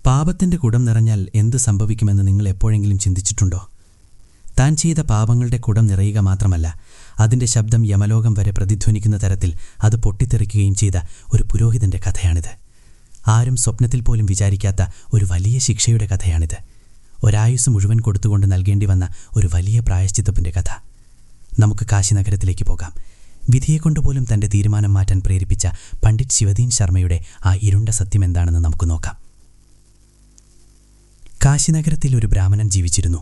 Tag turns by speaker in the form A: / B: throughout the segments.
A: പാപത്തിന്റെ കുടം നിറഞ്ഞാൽ എന്ത് സംഭവിക്കുമെന്ന് നിങ്ങൾ എപ്പോഴെങ്കിലും ചിന്തിച്ചിട്ടുണ്ടോ? താൻ ചെയ്ത പാപങ്ങളുടെ കുടം നിറയുക മാത്രമല്ല, അതിന്റെ ശബ്ദം യമലോകം വരെ പ്രതിധ്വനിക്കുന്ന തരത്തിൽ അത് പൊട്ടിത്തെറിക്കുകയും ചെയ്ത ഒരു പുരോഹിതന്റെ കഥയാണിത്. ആരും സ്വപ്നത്തിൽ പോലും വിചാരിക്കാത്ത ഒരു വലിയ ശിക്ഷയുടെ കഥയാണിത്. ഒരായുസ് മുഴുവൻ കൊടുത്തുകൊണ്ട് നൽകേണ്ടി വന്ന ഒരു വലിയ പ്രായശ്ചിത്തപ്പിന്റെ കഥ. നമുക്ക് കാശി നഗരത്തിലേക്ക് പോകാം. വിധിയെക്കൊണ്ടുപോലും തന്റെ തീരുമാനം മാറ്റാൻ പ്രേരിപ്പിച്ച പണ്ഡിറ്റ് ശിവദീൻ ശർമ്മയുടെ ആ ഇരുണ്ട സത്യം എന്താണെന്ന് നമുക്ക് നോക്കാം. കാശിനഗരത്തിൽ ഒരു ബ്രാഹ്മണൻ ജീവിച്ചിരുന്നു.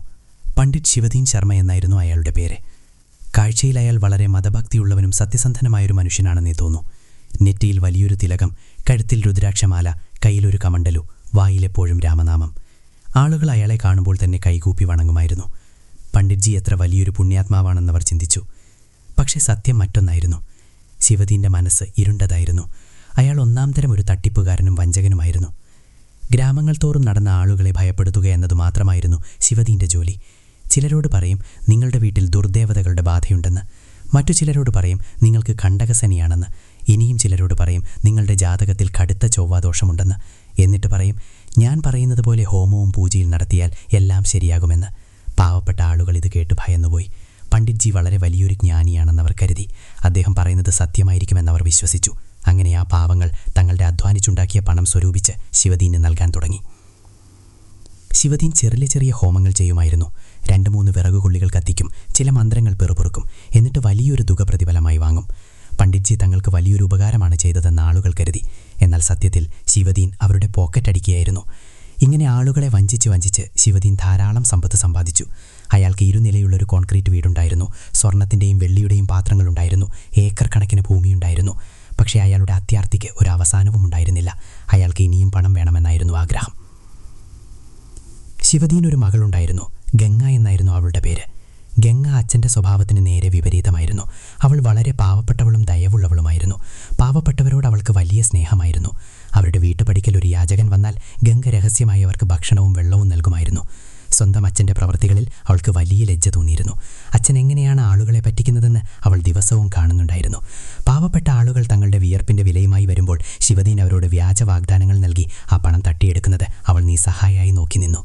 A: പണ്ഡിറ്റ് ശിവദീൻ ശർമ്മ എന്നായിരുന്നു അയാളുടെ പേര്. കാഴ്ചയിൽ അയാൾ വളരെ മതഭക്തിയുള്ളവനും സത്യസന്ധനായൊരു മനുഷ്യനാണെന്നേ തോന്നൂ. നെറ്റിയിൽ വലിയൊരു തിലകം, കഴുത്തിൽ രുദ്രാക്ഷമാല, കയ്യിലൊരു കമണ്ടലു, വായിലെപ്പോഴും രാമനാമം. ആളുകൾ അയാളെ കാണുമ്പോൾ തന്നെ കൈകൂപ്പി വണങ്ങുമായിരുന്നു. പണ്ഡിറ്റ്ജി എത്ര വലിയൊരു പുണ്യാത്മാവാണെന്നവർ ചിന്തിച്ചു. പക്ഷേ സത്യം മറ്റൊന്നായിരുന്നു. ശിവദീൻ്റെ മനസ്സ് ഇരുണ്ടതായിരുന്നു. അയാൾ ഒന്നാം തരം ഒരു തട്ടിപ്പുകാരനും വഞ്ചകനുമായിരുന്നു. ഗ്രാമങ്ങൾ തോറും നടന്ന ആളുകളെ ഭയപ്പെടുത്തുക എന്നതു മാത്രമായിരുന്നു ശിവദീൻ്റെ ജോലി. ചിലരോട് പറയും നിങ്ങളുടെ വീട്ടിൽ ദുർദേവതകളുടെ ബാധയുണ്ടെന്ന്. മറ്റു ചിലരോട് പറയും നിങ്ങൾക്ക് കണ്ടകശനിയാണെന്ന്. ഇനിയും ചിലരോട് പറയും നിങ്ങളുടെ ജാതകത്തിൽ കടുത്ത ചൊവ്വാദോഷമുണ്ടെന്ന്. എന്നിട്ട് പറയും ഞാൻ പറയുന്നത് പോലെ ഹോമവും പൂജയും നടത്തിയാൽ എല്ലാം ശരിയാകുമെന്ന്. പാവപ്പെട്ട ആളുകൾ ഇത് കേട്ട് ഭയന്നുപോയി. പണ്ഡിറ്റ്ജി വളരെ വലിയൊരു ജ്ഞാനിയാണെന്നവർ കരുതി. അദ്ദേഹം പറയുന്നത് സത്യമായിരിക്കുമെന്നവർ വിശ്വസിച്ചു. അങ്ങനെ ആ പാവങ്ങൾ തങ്ങളുടെ അധ്വാനിച്ചുണ്ടാക്കിയ പണം സ്വരൂപിച്ച് ശിവദീന് നൽകാൻ തുടങ്ങി. ശിവദീൻ ചെറിയ ചെറിയ ഹോമങ്ങൾ ചെയ്യുമായിരുന്നു. 2-3 വിറകുകൊള്ളികൾ കത്തിക്കും, ചില മന്ത്രങ്ങൾ പിറുപിറുക്കും, എന്നിട്ട് വലിയൊരു തുക പ്രതിഫലമായി വാങ്ങും. പണ്ഡിറ്റ്ജി തങ്ങൾക്ക് വലിയൊരു ഉപകാരമാണ് ചെയ്തതെന്ന് ആളുകൾ കരുതി. എന്നാൽ സത്യത്തിൽ ശിവദീൻ അവരുടെ പോക്കറ്റ് അടിക്കുകയായിരുന്നു. ഇങ്ങനെ ആളുകളെ വഞ്ചിച്ച് ശിവദീൻ ധാരാളം സമ്പത്ത് സമ്പാദിച്ചു. അയാൾക്ക് 2 നിലയുള്ളൊരു കോൺക്രീറ്റ് വീടുണ്ടായിരുന്നു. സ്വർണത്തിൻ്റെയും വെള്ളിയുടെയും പാത്രങ്ങളുണ്ടായിരുന്നു. ഏക്കർ കണക്കിന് ഭൂമിയുണ്ടായിരുന്നു. പക്ഷേ അയാളുടെ അത്യാർത്തിക്ക് ഒരു അവസാനവും ഉണ്ടായിരുന്നില്ല. അയാൾക്ക് ഇനിയും പണം വേണമെന്നായിരുന്നു ആഗ്രഹം. ശിവദീനൊരു മകളുണ്ടായിരുന്നു. ഗംഗ എന്നായിരുന്നു അവളുടെ പേര്. ഗംഗ അച്ഛൻ്റെ സ്വഭാവത്തിന് നേരെ വിപരീതമായിരുന്നു. അവൾ വളരെ പാവപ്പെട്ടവളും ദയവുള്ളവളുമായിരുന്നു. പാവപ്പെട്ടവരോട് അവൾക്ക് വലിയ സ്നേഹമായിരുന്നു. അവരുടെ വീട്ടുപടിക്കൽ ഒരു യാചകൻ വന്നാൽ ഗംഗ രഹസ്യമായി അവർക്ക് ഭക്ഷണവും വെള്ളവും നൽകുമായിരുന്നു. സ്വന്തം അച്ഛൻ്റെ പ്രവൃത്തികളിൽ അവൾക്ക് വലിയ ലജ്ജ തോന്നിയിരുന്നു. അച്ഛൻ എങ്ങനെയാണ് ആളുകളെ പറ്റിക്കുന്നതെന്ന് അവൾ ദിവസവും കാണുന്നുണ്ടായിരുന്നു. പാവപ്പെട്ട ആളുകൾ തങ്ങളുടെ വിയർപ്പിൻ്റെ വിലയുമായി വരുമ്പോൾ ശിവദീൻ അവരോട് വ്യാജ വാഗ്ദാനങ്ങൾ നൽകി ആ പണം തട്ടിയെടുക്കുന്നത് അവൾ നിസ്സഹായായി നോക്കി നിന്നു.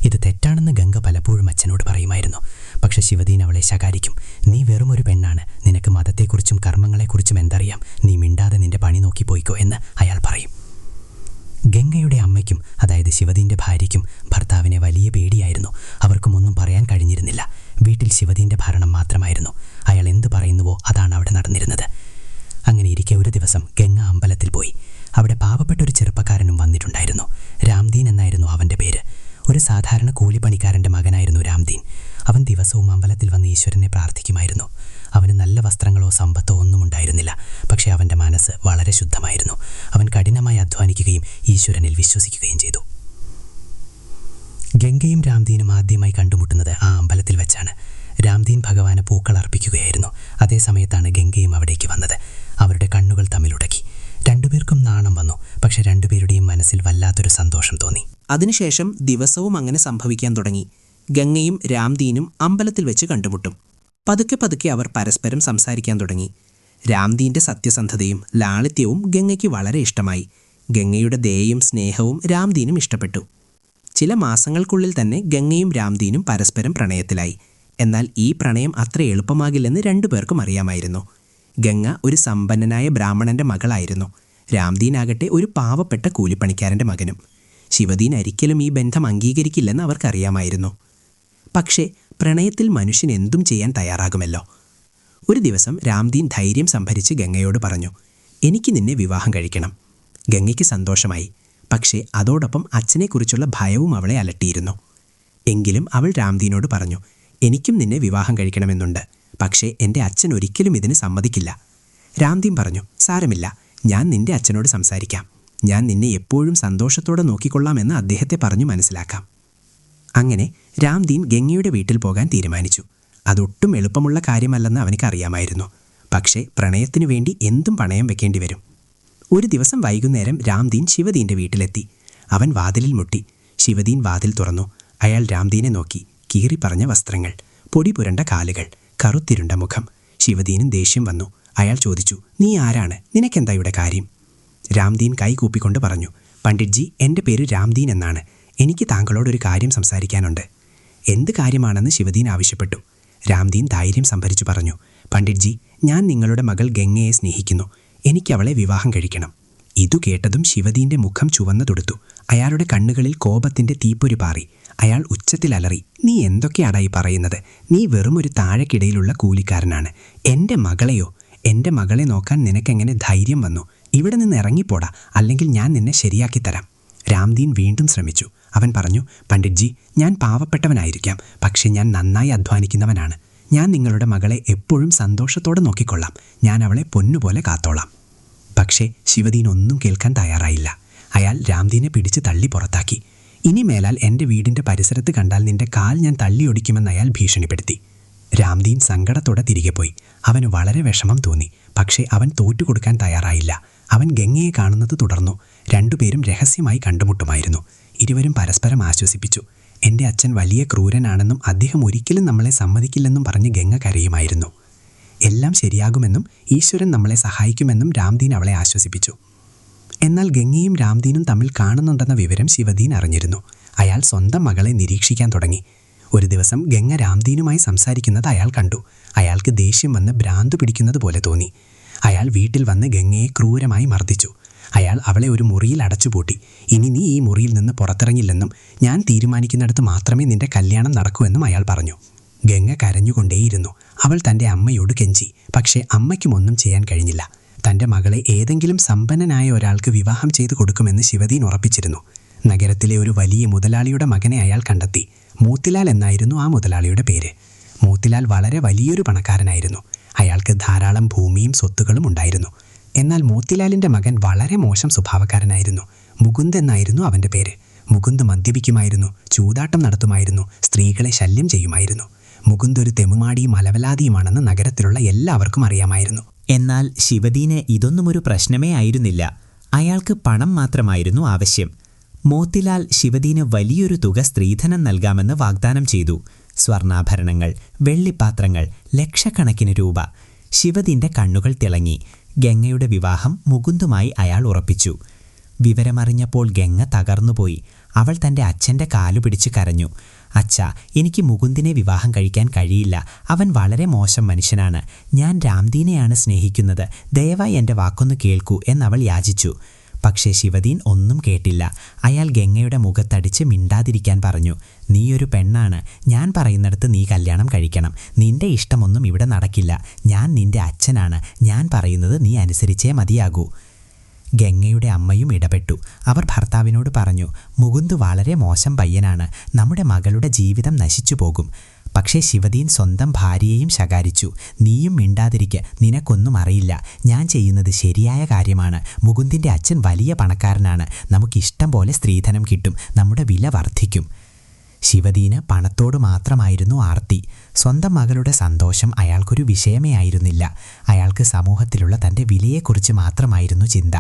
A: ഇത് തെറ്റാണെന്ന് ഗംഗ പലപ്പോഴും അച്ഛനോട് പറയുമായിരുന്നു. പക്ഷെ ശിവദീൻ അവളെ ശകാരിക്കും. നീ വെറുമൊരു പെണ്ണാണ്, നിനക്ക് മതത്തെക്കുറിച്ചും കർമ്മങ്ങളെക്കുറിച്ചും എന്തറിയാം, നീ മിണ്ടാതെ നിന്റെ പണി നോക്കിപ്പോയിക്കോ എന്ന് അയാൾ പറയും. ഗംഗയുടെ അമ്മയ്ക്കും, അതായത് ശിവദീൻ്റെ ഭാര്യയ്ക്കും, ഭർത്താവിനെ വലിയ പേടിയായിരുന്നു. അവർക്കും ഒന്നും പറയാൻ കഴിഞ്ഞിരുന്നില്ല. വീട്ടിൽ ശിവദീൻ്റെ ഭരണം മാത്രമായിരുന്നു. അയാൾ എന്ത് പറയുന്നുവോ അതാണ് അവിടെ നടന്നിരുന്നത്. അങ്ങനെ ഇരിക്കെ ഒരു ദിവസം ഗംഗ അമ്പലത്തിൽ പോയി. അവിടെ പാവപ്പെട്ടൊരു ചെറുപ്പക്കാരനും വന്നിട്ടുണ്ടായിരുന്നു. രാംദീൻ എന്നായിരുന്നു അവൻ്റെ പേര്. ഒരു സാധാരണ കൂലിപ്പണിക്കാരൻ്റെ മകനായിരുന്നു രാംദീൻ. അവൻ ദിവസവും അമ്പലത്തിൽ വന്ന് ഈശ്വരനെ പ്രാർത്ഥിക്കുമായിരുന്നു. അവന് നല്ല വസ്ത്രങ്ങളോ സമ്പത്തോ ഒന്നും ഉണ്ടായിരുന്നില്ല. പക്ഷേ അവൻ്റെ മനസ്സ് വളരെ ശുദ്ധമായിരുന്നു. അവൻ കഠിനമായി അധ്വാനിക്കുകയും ഈശ്വരനിൽ വിശ്വസിക്കുകയും ചെയ്തു. ഗംഗയും രാംദീനും ആദ്യമായി കണ്ടുമുട്ടുന്നത് ആ അമ്പലത്തിൽ വെച്ചാണ്. രാംദീൻ ഭഗവാന് പൂക്കൾ അർപ്പിക്കുകയായിരുന്നു. അതേ സമയത്താണ് ഗംഗയും അവിടേക്ക് വന്നത്. അവരുടെ കണ്ണുകൾ തമ്മിലുടക്കി. രണ്ടുപേർക്കും നാണം വന്നു. പക്ഷെ രണ്ടുപേരുടെയും മനസ്സിൽ വല്ലാത്തൊരു സന്തോഷം തോന്നി.
B: അതിനുശേഷം ദിവസവും അങ്ങനെ സംഭവിക്കാൻ തുടങ്ങി. ഗംഗയും രാംദീനും അമ്പലത്തിൽ വെച്ച് കണ്ടുമുട്ടും. പതുക്കെ അവർ പരസ്പരം സംസാരിക്കാൻ തുടങ്ങി. രാംദീൻ്റെ സത്യസന്ധതയും ലാളിത്യവും ഗംഗയ്ക്ക് വളരെ ഇഷ്ടമായി. ഗംഗയുടെ ദയയും സ്നേഹവും രാംദീനും ഇഷ്ടപ്പെട്ടു. ചില മാസങ്ങൾക്കുള്ളിൽ തന്നെ ഗംഗയും രാംദീനും പരസ്പരം പ്രണയത്തിലായി. എന്നാൽ ഈ പ്രണയം അത്ര എളുപ്പമാകില്ലെന്ന് രണ്ടുപേർക്കും അറിയാമായിരുന്നു. ഗംഗ ഒരു സമ്പന്നനായ ബ്രാഹ്മണൻ്റെ മകളായിരുന്നു. രാംദീൻ ആകട്ടെ ഒരു പാവപ്പെട്ട കൂലിപ്പണിക്കാരൻ്റെ മകനും. ശിവദീൻ ഒരിക്കലും ഈ ബന്ധം അംഗീകരിക്കില്ലെന്ന് അവർക്കറിയാമായിരുന്നു. പക്ഷേ പ്രണയത്തിൽ മനുഷ്യൻ എന്തും ചെയ്യാൻ തയ്യാറാകുമല്ലോ. ഒരു ദിവസം രാംദീൻ ധൈര്യം സംഭരിച്ച് ഗംഗയോട് പറഞ്ഞു, എനിക്ക് നിന്നെ വിവാഹം കഴിക്കണം. ഗംഗയ്ക്ക് സന്തോഷമായി. പക്ഷേ അതോടൊപ്പം അച്ഛനെക്കുറിച്ചുള്ള ഭയവും അവളെ അലട്ടിയിരുന്നു. എങ്കിലും അവൾ രാംദീനോട് പറഞ്ഞു, എനിക്കും നിന്നെ വിവാഹം കഴിക്കണമെന്നുണ്ട്. പക്ഷേ എൻ്റെ അച്ഛൻ ഒരിക്കലും ഇതിന് സമ്മതിക്കില്ല. രാംദീൻ പറഞ്ഞു, സാരമില്ല, ഞാൻ നിൻ്റെ അച്ഛനോട് സംസാരിക്കാം. ഞാൻ നിന്നെ എപ്പോഴും സന്തോഷത്തോടെ നോക്കിക്കൊള്ളാമെന്ന് അദ്ദേഹത്തെ പറഞ്ഞു മനസ്സിലാക്കാം. അങ്ങനെ രാംദീൻ ഗംഗയുടെ വീട്ടിൽ പോകാൻ തീരുമാനിച്ചു. അതൊട്ടും എളുപ്പമുള്ള കാര്യമല്ലെന്ന് അവനക്കറിയാമായിരുന്നു. പക്ഷേ പ്രണയത്തിനു വേണ്ടി എന്തും പണയം വെക്കേണ്ടി വരും. ഒരു ദിവസം വൈകുന്നേരം രാംദീൻ ശിവദീൻ്റെ വീട്ടിലെത്തി. അവൻ വാതിലിൽ മുട്ടി. ശിവദീൻ വാതിൽ തുറന്നു. അയാൾ രാംദീനെ നോക്കി. കീറിപ്പറഞ്ഞ വസ്ത്രങ്ങൾ, പൊടി പുരണ്ട കാലുകൾ, കറുത്തിരുണ്ട മുഖം. ശിവദീനും ദേഷ്യം വന്നു. അയാൾ ചോദിച്ചു, നീ ആരാണ്? നിനക്കെന്താ ഇവിടെ കാര്യം? രാംദീൻ കൈ കൂപ്പിക്കൊണ്ട് പറഞ്ഞു, പണ്ഡിറ്റ്ജി, എൻ്റെ പേര് രാംദീൻ എന്നാണ്. എനിക്ക് താങ്കളോടൊരു കാര്യം സംസാരിക്കാനുണ്ട്. എന്ത് കാര്യമാണെന്ന് ശിവദീൻ ആവശ്യപ്പെട്ടു. രാംദീൻ ധൈര്യം സംഭരിച്ചു പറഞ്ഞു, പണ്ഡിറ്റ്ജി, ഞാൻ നിങ്ങളുടെ മകൾ ഗംഗയെ സ്നേഹിക്കുന്നു. എനിക്കവളെ വിവാഹം കഴിക്കണം. ഇതു കേട്ടതും ശിവദീൻ്റെ മുഖം ചുവന്നു തൊടുത്തു. അയാളുടെ കണ്ണുകളിൽ കോപത്തിൻ്റെ തീപ്പൊരി പാറി. അയാൾ ഉച്ചത്തിൽ അലറി, നീ എന്തൊക്കെയാടായി പറയുന്നത്? നീ വെറുമൊരു താഴെക്കിടയിലുള്ള കൂലിക്കാരനാണ്. എൻ്റെ മകളെയോ? എൻ്റെ മകളെ നോക്കാൻ നിനക്കെങ്ങനെ ധൈര്യം വന്നു? ഇവിടെ നിന്ന് ഇറങ്ങിപ്പോടാ, അല്ലെങ്കിൽ ഞാൻ നിന്നെ ശരിയാക്കിത്തരാം. രാംദീൻ വീണ്ടും ശ്രമിച്ചു. അവൻ പറഞ്ഞു, പണ്ഡിറ്റ്ജി, ഞാൻ പാവപ്പെട്ടവനായിരിക്കാം, പക്ഷെ ഞാൻ നന്നായി അധ്വാനിക്കുന്നവനാണ്. ഞാൻ നിങ്ങളുടെ മകളെ എപ്പോഴും സന്തോഷത്തോടെ നോക്കിക്കൊള്ളാം. ഞാൻ അവളെ പൊന്നുപോലെ കാത്തോളാം. പക്ഷേ ശിവദീൻ ഒന്നും കേൾക്കാൻ തയ്യാറായില്ല. അയാൾ രാംദീനെ പിടിച്ച് തള്ളി പുറത്താക്കി. ഇനി മേലാൽ എൻ്റെ വീടിൻ്റെ പരിസരത്ത് കണ്ടാൽ നിന്റെ കാൽ ഞാൻ തള്ളിയൊടിക്കുമെന്ന് അയാൾ ഭീഷണിപ്പെടുത്തി. രാംദീൻ സങ്കടത്തോടെ തിരികെ പോയി. അവന് വളരെ വിഷമം തോന്നി. പക്ഷേ അവൻ തോറ്റുകൊടുക്കാൻ തയ്യാറായില്ല. അവൻ ഗംഗയെ കാണുന്നത് തുടർന്നു. രണ്ടുപേരും രഹസ്യമായി കണ്ടുമുട്ടുമായിരുന്നു. ഇരുവരും പരസ്പരം ആശ്വസിപ്പിച്ചു. എൻ്റെ അച്ഛൻ വലിയ ക്രൂരനാണെന്നും അദ്ദേഹം ഒരിക്കലും നമ്മളെ സമ്മതിക്കില്ലെന്നും പറഞ്ഞ് ഗംഗ കരയുമായിരുന്നു. എല്ലാം ശരിയാകുമെന്നും ഈശ്വരൻ നമ്മളെ സഹായിക്കുമെന്നും രാംദീൻ അവളെ ആശ്വസിപ്പിച്ചു. എന്നാൽ ഗംഗയും രാംദീനും തമ്മിൽ കാണുന്നുണ്ടെന്ന വിവരം ശിവദീൻ അറിഞ്ഞിരുന്നു. അയാൾ സ്വന്തം മകളെ നിരീക്ഷിക്കാൻ തുടങ്ങി. ഒരു ദിവസം ഗംഗ രാംദീനുമായി സംസാരിക്കുന്നത് അയാൾ കണ്ടു. അയാൾക്ക് ദേഷ്യം വന്ന് ഭ്രാന്തു പിടിക്കുന്നത് പോലെ തോന്നി. അയാൾ വീട്ടിൽ വന്ന് ഗംഗയെ ക്രൂരമായി മർദ്ദിച്ചു. അയാൾ അവളെ ഒരു മുറിയിൽ അടച്ചുപൂട്ടി. ഇനി നീ ഈ മുറിയിൽ നിന്ന് പുറത്തിറങ്ങില്ലെന്നും ഞാൻ തീരുമാനിക്കുന്നിടത്ത് മാത്രമേ നിന്റെ കല്യാണം നടക്കൂ എന്നും അയാൾ പറഞ്ഞു. ഗംഗ കരഞ്ഞുകൊണ്ടേയിരുന്നു. അവൾ തൻ്റെ അമ്മയോട് കെഞ്ചി. പക്ഷേ അമ്മയ്ക്കും ഒന്നും ചെയ്യാൻ കഴിഞ്ഞില്ല. തൻ്റെ മകളെ ഏതെങ്കിലും സമ്പന്നനായ ഒരാൾക്ക് വിവാഹം ചെയ്തു കൊടുക്കുമെന്ന് ശിവദീൻ ഉറപ്പിച്ചിരുന്നു. നഗരത്തിലെ ഒരു വലിയ മുതലാളിയുടെ മകനെ അയാൾ കണ്ടെത്തി. മോത്തിലാൽ എന്നായിരുന്നു ആ മുതലാളിയുടെ പേര്. മോത്തിലാൽ വളരെ വലിയൊരു പണക്കാരനായിരുന്നു. അയാൾക്ക് ധാരാളം ഭൂമിയും സ്വത്തുക്കളും ഉണ്ടായിരുന്നു. എന്നാൽ മോത്തിലാലിൻ്റെ മകൻ വളരെ മോശം സ്വഭാവക്കാരനായിരുന്നു. മുകുന്ദ് എന്നായിരുന്നു അവൻ്റെ പേര്. മുകുന്ദ് മദ്യപിക്കുമായിരുന്നു, ചൂതാട്ടം നടത്തുമായിരുന്നു, സ്ത്രീകളെ ശല്യം ചെയ്യുമായിരുന്നു. മുകുന്ദ് ഒരു തെമുമാടിയും അലവലാതിയുമാണെന്ന് നഗരത്തിലുള്ള എല്ലാവർക്കും അറിയാമായിരുന്നു.
C: എന്നാൽ ശിവദീന് ഇതൊന്നും ഒരു പ്രശ്നമേ ആയിരുന്നില്ല. അയാൾക്ക് പണം മാത്രമായിരുന്നു ആവശ്യം. മോത്തിലാൽ ശിവദീന് വലിയൊരു തുക സ്ത്രീധനം നൽകാമെന്ന് വാഗ്ദാനം ചെയ്തു. സ്വർണ്ണാഭരണങ്ങൾ, വെള്ളിപ്പാത്രങ്ങൾ, ലക്ഷക്കണക്കിന് രൂപ. ശിവദീൻ്റെ കണ്ണുകൾ തിളങ്ങി. ഗംഗയുടെ വിവാഹം മുകുന്ദുമായി അയാൾ ഉറപ്പിച്ചു. വിവരമറിഞ്ഞപ്പോൾ ഗംഗ തകർന്നുപോയി. അവൾ തൻ്റെ അച്ഛൻ്റെ കാലുപിടിച്ച് കരഞ്ഞു. അച്ഛാ, എനിക്ക് മുകുന്ദിനെ വിവാഹം കഴിക്കാൻ കഴിയില്ല. അവൻ വളരെ മോശം മനുഷ്യനാണ്. ഞാൻ രാംദീനെയാണ് സ്നേഹിക്കുന്നത്. ദയവായി എൻ്റെ വാക്കൊന്ന് കേൾക്കൂ എന്നവൾ യാചിച്ചു. പക്ഷേ ശിവദീൻ ഒന്നും കേട്ടില്ല. അയാൾ ഗംഗയുടെ മുഖത്തടിച്ച് മിണ്ടാതിരിക്കാൻ പറഞ്ഞു. നീയൊരു പെണ്ണാണ്. ഞാൻ പറയുന്നിടത്ത് നീ കല്യാണം കഴിക്കണം. നിന്റെ ഇഷ്ടമൊന്നും ഇവിടെ നടക്കില്ല. ഞാൻ നിന്റെ അച്ഛനാണ്. ഞാൻ പറയുന്നത് നീ അനുസരിച്ചേ മതിയാകൂ. ഗംഗയുടെ അമ്മയും ഇടപെട്ടു. അവർ ഭർത്താവിനോട് പറഞ്ഞു, മുകുന്ദ് വളരെ മോശം പയ്യനാണ്. നമ്മുടെ മകളുടെ ജീവിതം നശിച്ചു പോകും. പക്ഷേ ശിവദീൻ സ്വന്തം ഭാര്യയെയും ശകാരിച്ചു. നീയും മിണ്ടാതിരിക്ക്. നിനക്കൊന്നും അറിയില്ല. ഞാൻ ചെയ്യുന്നത് ശരിയായ കാര്യമാണ്. മുകുന്ദിൻ്റെ അച്ഛൻ വലിയ പണക്കാരനാണ്. നമുക്കിഷ്ടം പോലെ സ്ത്രീധനം കിട്ടും. നമ്മുടെ വില വർദ്ധിക്കും. ശിവദീന് പണത്തോട് മാത്രമായിരുന്നു ആർത്തി. സ്വന്തം മകളുടെ സന്തോഷം അയാൾക്കൊരു വിഷയമേ ആയിരുന്നില്ല. അയാൾക്ക് സമൂഹത്തിലുള്ള തൻ്റെ വിലയെക്കുറിച്ച് മാത്രമായിരുന്നു ചിന്ത.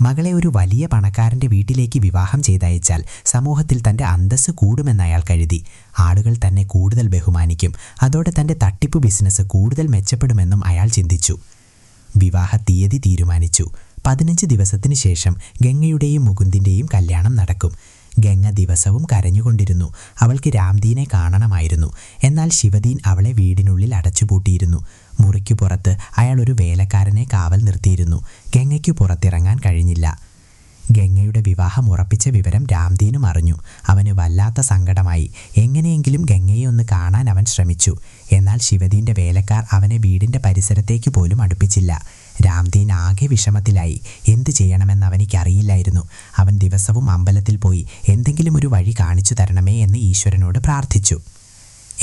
C: മകളെ ഒരു വലിയ പണക്കാരൻ്റെ വീട്ടിലേക്ക് വിവാഹം ചെയ്തയച്ചാൽ സമൂഹത്തിൽ തൻ്റെ അന്തസ്സ് കൂടുമെന്ന് അയാൾ കരുതി. ആളുകൾ തന്നെ കൂടുതൽ ബഹുമാനിക്കും. അതോടെ തൻ്റെ തട്ടിപ്പ് ബിസിനസ് കൂടുതൽ മെച്ചപ്പെടുമെന്നും അയാൾ ചിന്തിച്ചു. വിവാഹ തീയതി തീരുമാനിച്ചു. 15 ദിവസത്തിന് ശേഷം ഗംഗയുടെയും മുകുന്ദിൻ്റെയും കല്യാണം നടക്കും. ഗംഗ ദിവസവും കരഞ്ഞുകൊണ്ടിരുന്നു. അവൾക്ക് രാംദീനെ കാണണമായിരുന്നു. എന്നാൽ ശിവദീൻ അവളെ വീടിനുള്ളിൽ അടച്ചുപൂട്ടിയിരുന്നു. മുറിക്കു പുറത്ത് അയാൾ ഒരു വേലക്കാരനെ കാവൽ നിർത്തിയിരുന്നു. ഗംഗയ്ക്കു പുറത്തിറങ്ങാൻ കഴിഞ്ഞില്ല. ഗംഗയുടെ വിവാഹം ഉറപ്പിച്ച വിവരം രാംദീനും അറിഞ്ഞു. അവന് വല്ലാത്ത സങ്കടമായി. എങ്ങനെയെങ്കിലും ഗംഗയെ ഒന്ന് കാണാൻ അവൻ ശ്രമിച്ചു. എന്നാൽ ശിവദീൻ്റെ വേലക്കാർ അവനെ വീടിൻ്റെ പരിസരത്തേക്ക് പോലും അടുപ്പിച്ചില്ല. രാംദീൻ ആകെ വിഷമത്തിലായി. എന്തു ചെയ്യണമെന്ന് അവനിക്കറിയില്ലായിരുന്നു. അവൻ ദിവസവും അമ്പലത്തിൽ പോയി എന്തെങ്കിലും ഒരു വഴി കാണിച്ചു തരണമേ എന്ന് ഈശ്വരനോട് പ്രാർത്ഥിച്ചു.